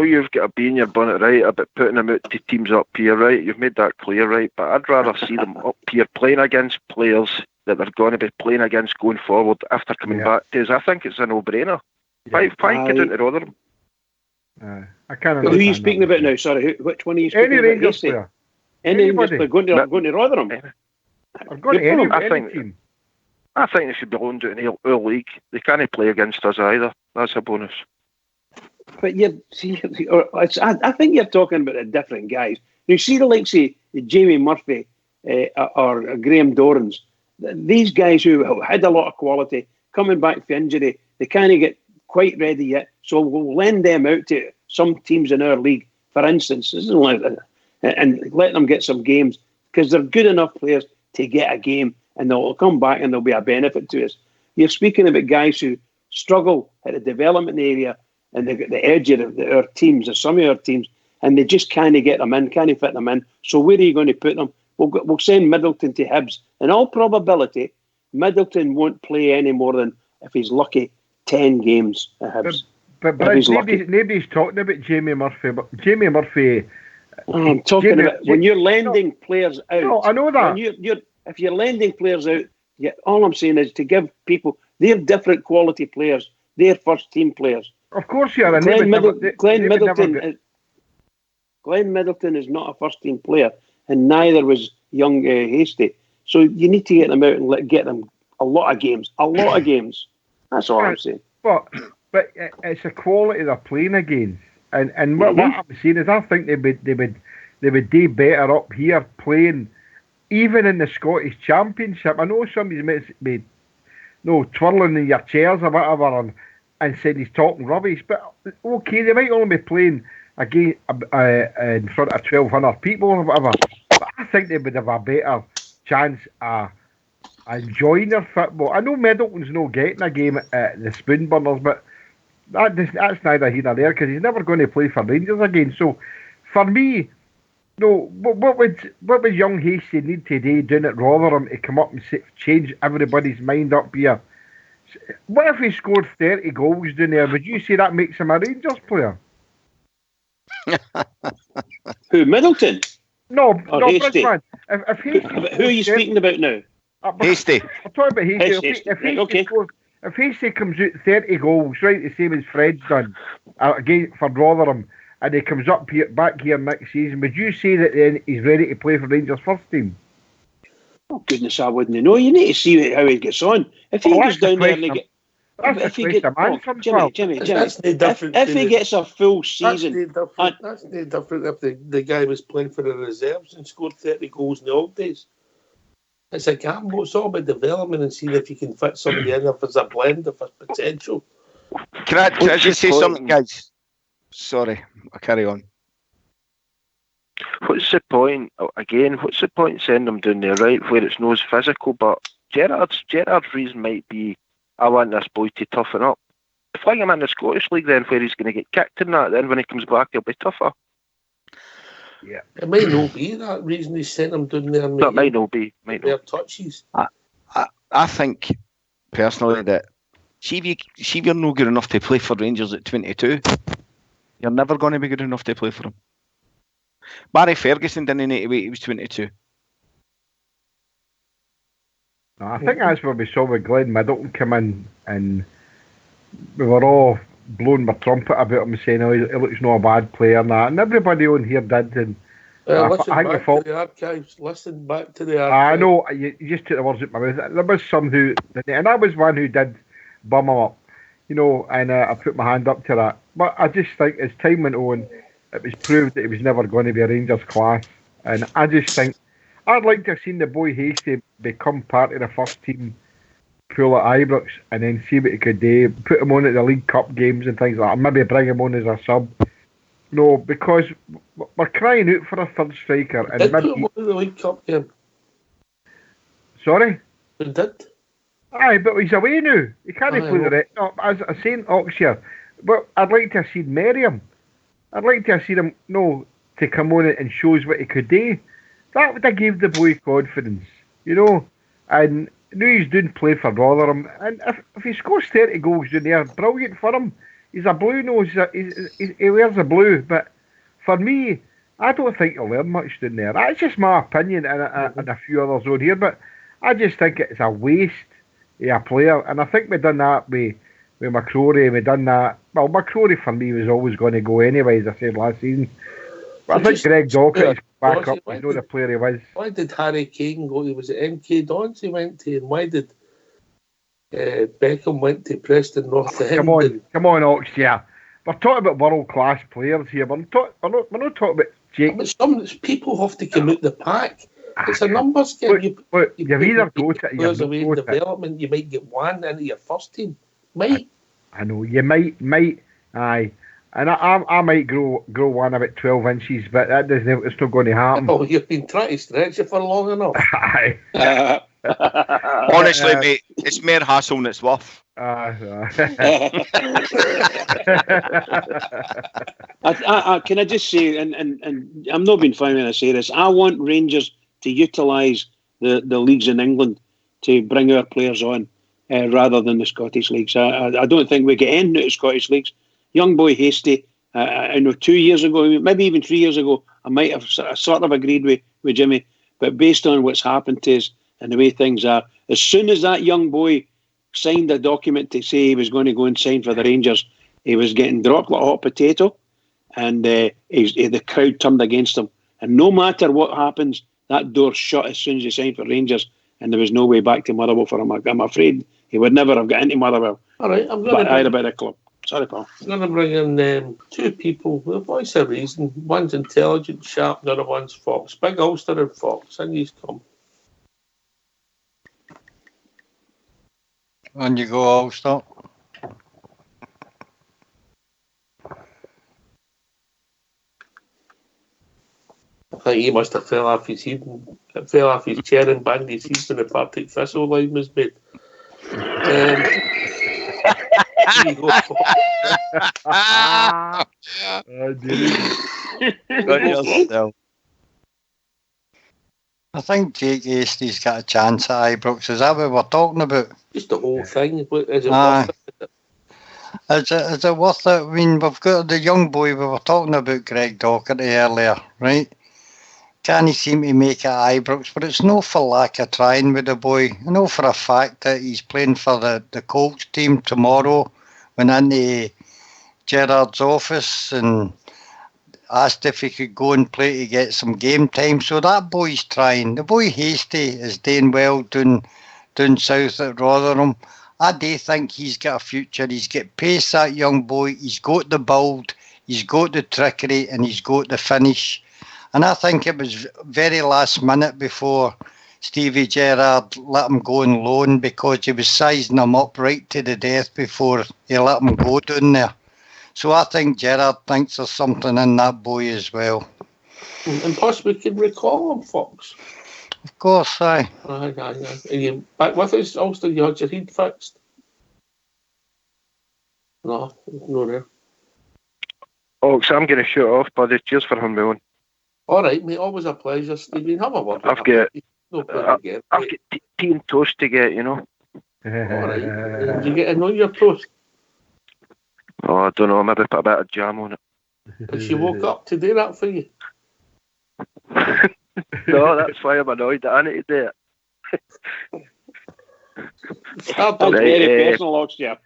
you've got a bee in your bonnet, right, about putting them out to teams up here, right? You've made that clear, right? But I'd rather see them up here playing against players that they're going to be playing against going forward after coming back to us. I think it's a no-brainer. Why get down to Rotherham? I can't. Who are you speaking about now? Sorry, which one are you speaking Any about? Rangers player. Any Rangers player going to Rotherham? I've got any team. I think they should be loaned out in our league. They can't play against us either. That's a bonus. But I think you're talking about the different guys. You see the likes of Jamie Murphy or Graham Dorrans. These guys who had a lot of quality coming back from injury, they can't get quite ready yet. So we'll lend them out to some teams in our league, for instance, and let them get some games because they're good enough players to get a game, and they'll come back and they'll be a benefit to us. You're speaking about guys who struggle at the development area and they've got the edge of our teams, or some of our teams, and they just can't get them in, can't fit them in. So where are you going to put them? We'll send Middleton to Hibs. In all probability, Middleton won't play any more than, if he's lucky, 10 games at Hibs. But nobody's talking about Jamie Murphy. But Jamie Murphy... I'm talking about when you're lending players out. No, I know that. If you're lending players out, all I'm saying is to give people, they're different quality players. They're first-team players. Of course you are. Glenn Middleton is not a first-team player, and neither was young Hasty. So you need to get them out and get them a lot of games. A lot of games. That's all I'm saying. But it's the quality they're playing against. And what I'm saying is I think they would do better up here playing even in the Scottish Championship. I know somebody's made twirling in your chairs or whatever and said he's talking rubbish, but okay, they might only be playing again in front of 1,200 people or whatever, but I think they would have a better chance of enjoying their football. I know Middleton's not getting a game at the Spoonburners, but that's neither here nor there because he's never going to play for Rangers again. So for me, what would young Hasty need to do down at Rotherham to come up and change everybody's mind up here? What if he scored 30 goals down there? Would you say that makes him a Rangers player? Who, Middleton? No, Hasty? Bridgman. If Hasty who are you speaking about now? Hasty. I'm talking about Hasty. If Hasty comes out 30 goals, right, the same as Fred's done again for Rotherham, and he comes back here next season, would you say that then he's ready to play for Rangers first team? Oh goodness, I wouldn't know. You need to see how he gets on. If he goes down there and he gets, if he gets a full season, that's no different if the guy was playing for the reserves and scored 30 goals in the old days. It's a gamble. It's all about development and seeing if you can fit somebody in, if it's a blend, if it's potential. Can I just say something, guys? Sorry, I'll carry on. What's the point? Again, what's the point sending them down there, right, where it's not as physical? But Gerard's reason might be, I want this boy to toughen up. Fling him in the Scottish League then, where he's going to get kicked in that. Then when he comes back, he'll be tougher. Yeah, it might not be that reason he sent him down there. That might not be. Their touches. I think personally that if you're not good enough to play for Rangers at 22, you're never going to be good enough to play for them. Barry Ferguson didn't need to wait, he was 22. No, I think that's where we saw with Glenn Middleton come in and we were all blowing my trumpet about him, saying, "Oh, he looks not a bad player," and everybody on here did. And Listen I think back to the archives. Listen back to the archives. I know you just took the words out of my mouth. There was some who, and I was one who did bum him up, and I put my hand up to that. But I just think as time went on, it was proved that he was never going to be a Rangers class. And I just think I'd like to have seen the boy Hasty become part of the first team pool at Ibrox and then see what he could do. Put him on at the League Cup games and things like that. Maybe bring him on as a sub. No, because we're crying out for a third striker. And Did put him on the League Cup game. Sorry? He did. Aye, but he's away now. He can't play the rest. No, as I say in Oxford, well, I'd like to have seen Merriam. I'd like to have seen him, to come on and show us what he could do. That would have gave the boy confidence, And now he's doing play for Rotherham. And if he scores 30 goals in there, brilliant for him. He's a blue nose. He wears a blue. But for me, I don't think he'll learn much down there. That's just my opinion and a few others on here. But I just think it's a waste of a player. And I think we've done that with McCrory. We've done that. Well, McCrory for me was always going to go anyway, as I said last season. But I think Greg Docherty is back up. He's not the player he was. Why did Harry Kane go? Was it MK Dons he went to? And why did Beckham went to Preston North End? Come on, Ox, yeah. We're talking about world-class players here. We're not talking about Jake. But some people have to come out the pack. It's a numbers game. You've either got it or you've not got development. You might get one into your first team. Might. I know, you might, aye. And I might grow one about 12 inches, but it's not going to happen. Oh, you've been trying to stretch it for long enough. Aye. Honestly, mate, it's mere hassle than it's worth. Can I just say, and I'm not being funny when I say this, I want Rangers to utilise the leagues in England to bring our players on rather than the Scottish leagues. I don't think we get into the Scottish leagues. Young boy Hasty, I know 2 years ago, maybe even 3 years ago, I might have sort of agreed with Jimmy, but based on what's happened to us and the way things are, as soon as that young boy signed a document to say he was going to go and sign for the Rangers, he was getting dropped like a hot potato, and the crowd turned against him. And no matter what happens, that door's shut as soon as he signed for Rangers, and there was no way back to Motherwell for him. I'm afraid he would never have got into Motherwell. All right, I'm going to about the club. Sorry, pal. I'm going to bring in two people with a voice of reason. One's intelligent, sharp, the other one's Fox. Big Ulster and Fox, and he's come. On you go, Ulster. I think he must have fell off his chair and banged his head when the Partick Thistle line was made. I think Jake Hasty's got a chance at Ibrox. Is that what we're talking about? Just the whole thing. Is it worth it? Is it worth it? I mean, we've got the young boy we were talking about, Greg Docherty, earlier, right? Can he seem to make it at Ibrox? But it's no for lack of trying with the boy. I know for a fact that he's playing for the Colts team tomorrow. Went into Gerrard's office and asked if he could go and play to get some game time. So that boy's trying. The boy Hasty is doing well down south at Rotherham. I do think he's got a future. He's got pace, that young boy. He's got the build, he's got the trickery, and he's got the finish. And I think it was very last minute before Stevie Gerrard let him go on loan, because he was sizing him up right to the death before he let him go down there. So I think Gerrard thinks there's something in that boy as well. And possibly can recall him, Fox. Of course, aye. Aye. Are you back with us, Ulster? You had your head fixed? No there. Oh, so I'm going to shoot off, buddy. Cheers for having me on. All right, mate. Always a pleasure, Stephen. Have a word. I've got tea and toast to get, All right. Did you get in on your toast? Oh, I don't know. Maybe put a bit of jam on it. And she woke up to do that for you? No, that's why I'm annoyed that I need to do it. That's very personal, Oxford.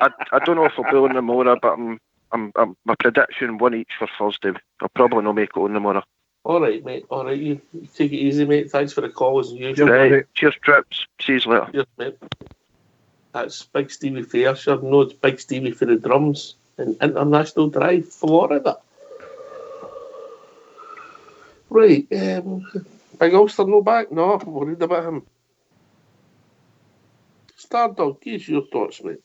I don't know if I'll be on tomorrow, but I'm my prediction 1 each for Thursday. I'll probably not make it on tomorrow. All right, mate. All right, you take it easy, mate. Thanks for the call as usual. Right. Cheers, Trips. See you later. Cheers, mate. That's Big Stevie Fairshire. No, it's Big Stevie for the drums in International Drive, Florida. Right, Big Ulster no back? No, I'm worried about him. Stardog, give your thoughts, mate.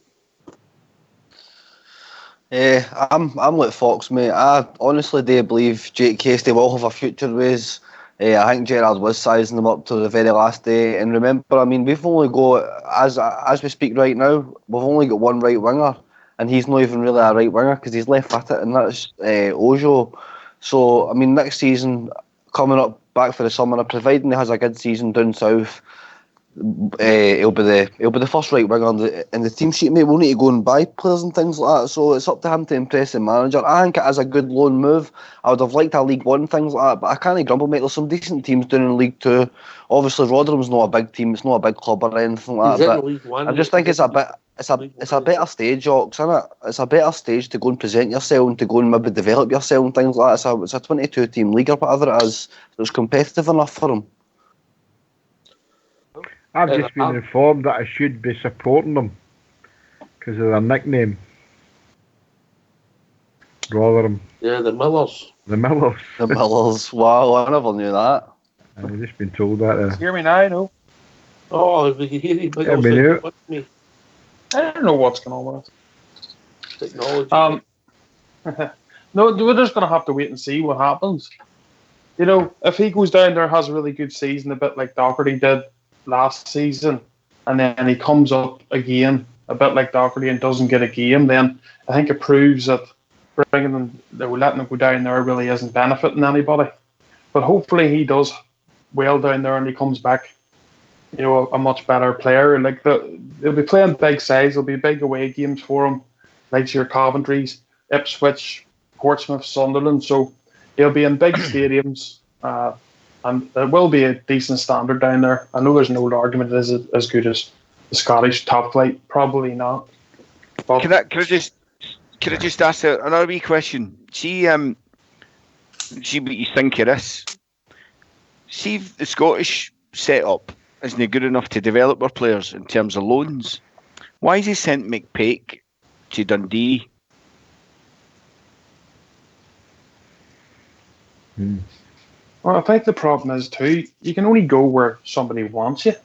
I'm like Fox, mate. I honestly do believe Jake Hastie will have a future ways. I think Gerrard was sizing them up to the very last day. And remember, I mean, we've only got, as we speak right now, we've only got one right winger, and he's not even really a right winger because he's left-footed, and that's Ojo. So, I mean, next season, coming up back for the summer, providing he has a good season down south, he'll be the first right winger in the team sheet, mate. We'll need to go and buy players and things like that, so it's up to him to impress the manager. I think it is a good loan move. I would have liked a League One, things like that, but I can't grumble, mate. There's some decent teams down in League Two. Obviously, Rotherham's not a big team, it's not a big club or anything like that, but League One, I just think it's a better stage, Ox, isn't it? It's a better stage to go and present yourself and to go and maybe develop yourself and things like that. It's a 22-team league or whatever it is. It's competitive enough for him. I've just been informed that I should be supporting them because of their nickname. Rotherham. Yeah, the Millers. The Millers. The Millers. Wow, I never knew that. I've just been told that. Hear me now, no? Oh, we can hear you. But Yeah, me now. me. I don't know what's going on with it. Technology. No, we're just going to have to wait and see what happens. You know, if he goes down there, has a really good season, a bit like Doherty did last season, and then he comes up again, a bit like Doherty, and doesn't get a game, then I think it proves that bringing them, that we're letting him go down there really isn't benefiting anybody. But hopefully he does well down there and he comes back, you know, a much better player. Like they'll be playing big sides, there'll be big away games for him, like your Coventry's, Ipswich, Portsmouth, Sunderland. So he'll be in big stadiums. And it will be a decent standard down there. I know there's no argument it is as good as the Scottish top flight. Probably not. But Can I just ask another wee question? See what you think of this. See if the Scottish setup isn't good enough to develop our players in terms of loans. Why has he sent McPake to Dundee? Well, I think the problem is too, you can only go where somebody wants you. Do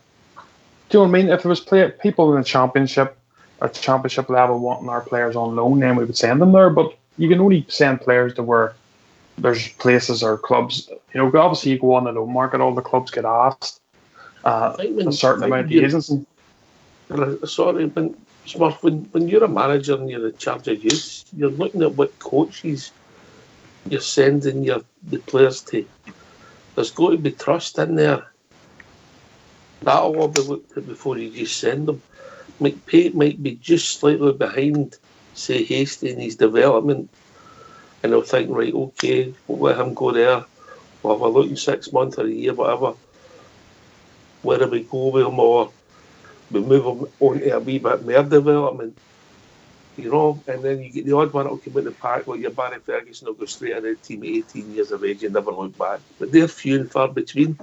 you know what I mean? If there was people in the championship or championship level wanting our players on loan, then we would send them there. But you can only send players to where there's places or clubs. You know, obviously you go on the loan market, all the clubs get asked a certain amount of agents. Sorry, but Smurf, when you're a manager and you're in charge of youth, you're looking at what coaches you're sending the players to. There's got to be trust in there. That'll all be looked at before you just send them. McPake might be just slightly behind, say, Hastie in his development, and they'll think, right, okay, we'll let him go there. We'll have a look in 6 months or a year, whatever. Where do we go with him, or we move him on to a wee bit more development, you know, and then you get the odd one that'll come in the pack, like your Barry Ferguson will go straight into the team at 18 years of age and never look back. But they're few and far between.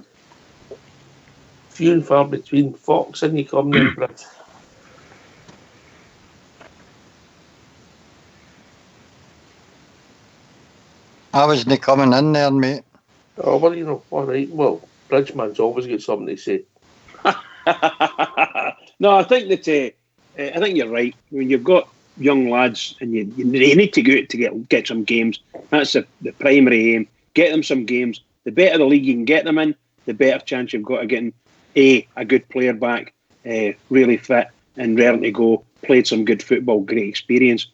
Few and far between. Fox, and you come there, Bridge. I wasn't coming in there, mate. Oh, well, you know, all right. Well, Bridgeman's always got something to say. No, I think that I think you're right. When you've got young lads and you need to go out to get some games, that's the primary aim. Get them some games. The better the league you can get them in, the better chance you've got of getting a good player back, really fit and raring to go, played some good football, great experience.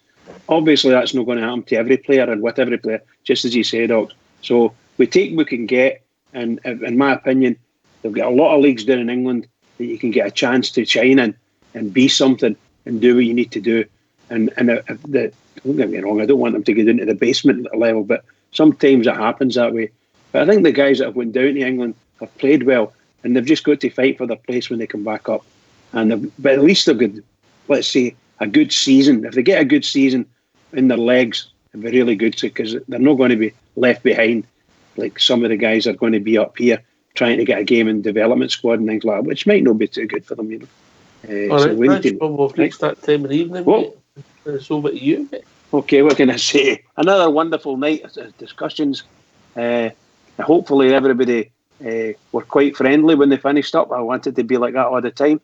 Obviously, that's not going to happen to every player and with every player, just as you said, Ox. So we take what we can get, and in my opinion, they've got a lot of leagues down in England that you can get a chance to shine in and be something and do what you need to do. And don't get me wrong, I don't want them to get into the basement level, but sometimes it happens that way. But I think the guys that have went down to England have played well, and they've just got to fight for their place when they come back up. But at least they've got, let's say, a good season, if they get a good season in their legs, it'd be really good because they're not going to be left behind like some of the guys are going to be up here trying to get a game in development squad and things like that, which might not be too good for them, you know. All So right, we need Rich, to, we've reached that time of the evening, mate. It's over to you, mate. okay, what can I say? Another wonderful night of discussions. Hopefully everybody were quite friendly when they finished up. I wanted to be like that all the time.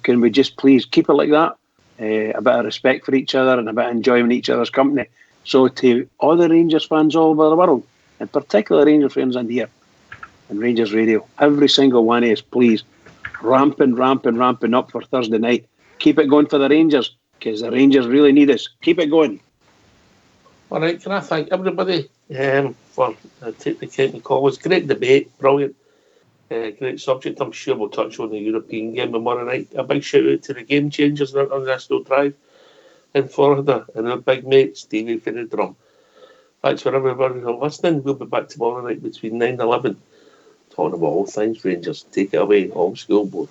Can we just please keep it like that? A bit of respect for each other and a bit of enjoying each other's company. So to all the Rangers fans all over the world, and particularly Rangers fans in here and Rangers Radio, every single one of us, please, ramping up for Thursday night. Keep it going for the Rangers, because the Rangers really need us. Keep it going. All right, can I thank everybody for taking the time to call. It was great debate, brilliant, great subject. I'm sure we'll touch on the European game tomorrow night. A big shout out to the Game Changers on International Drive in Florida and our big mate Stevie for the drum. Thanks for everybody for listening. We'll be back tomorrow night between 9 and 11. Talking about all things Rangers. Take it away, old school boy.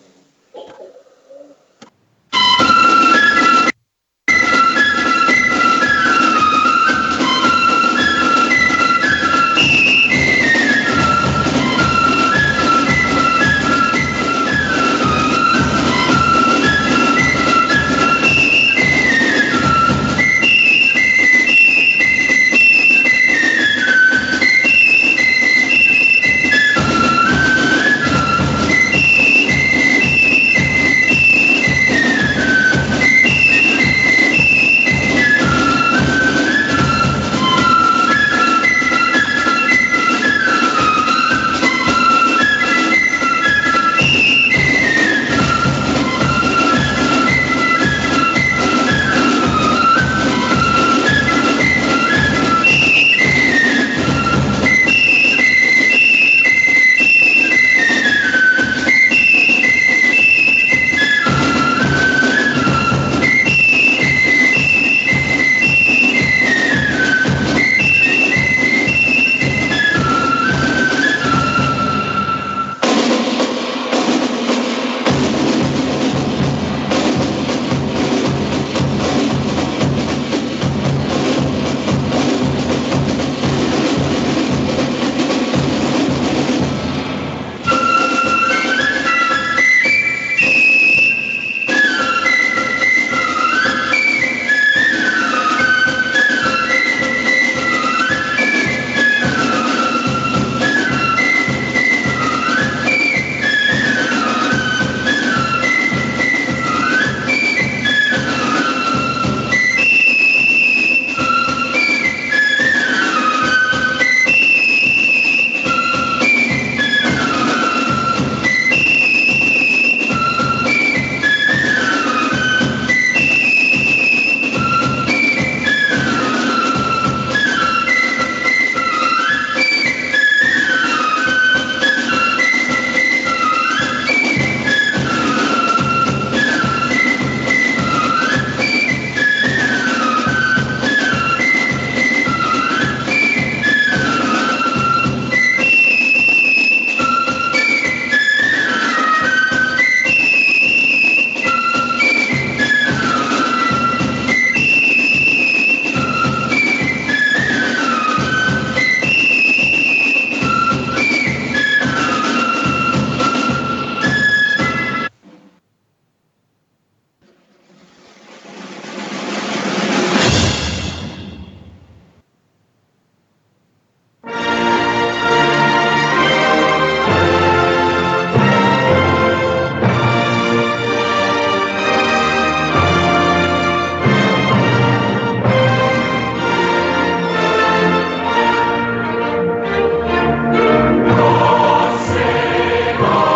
Oh,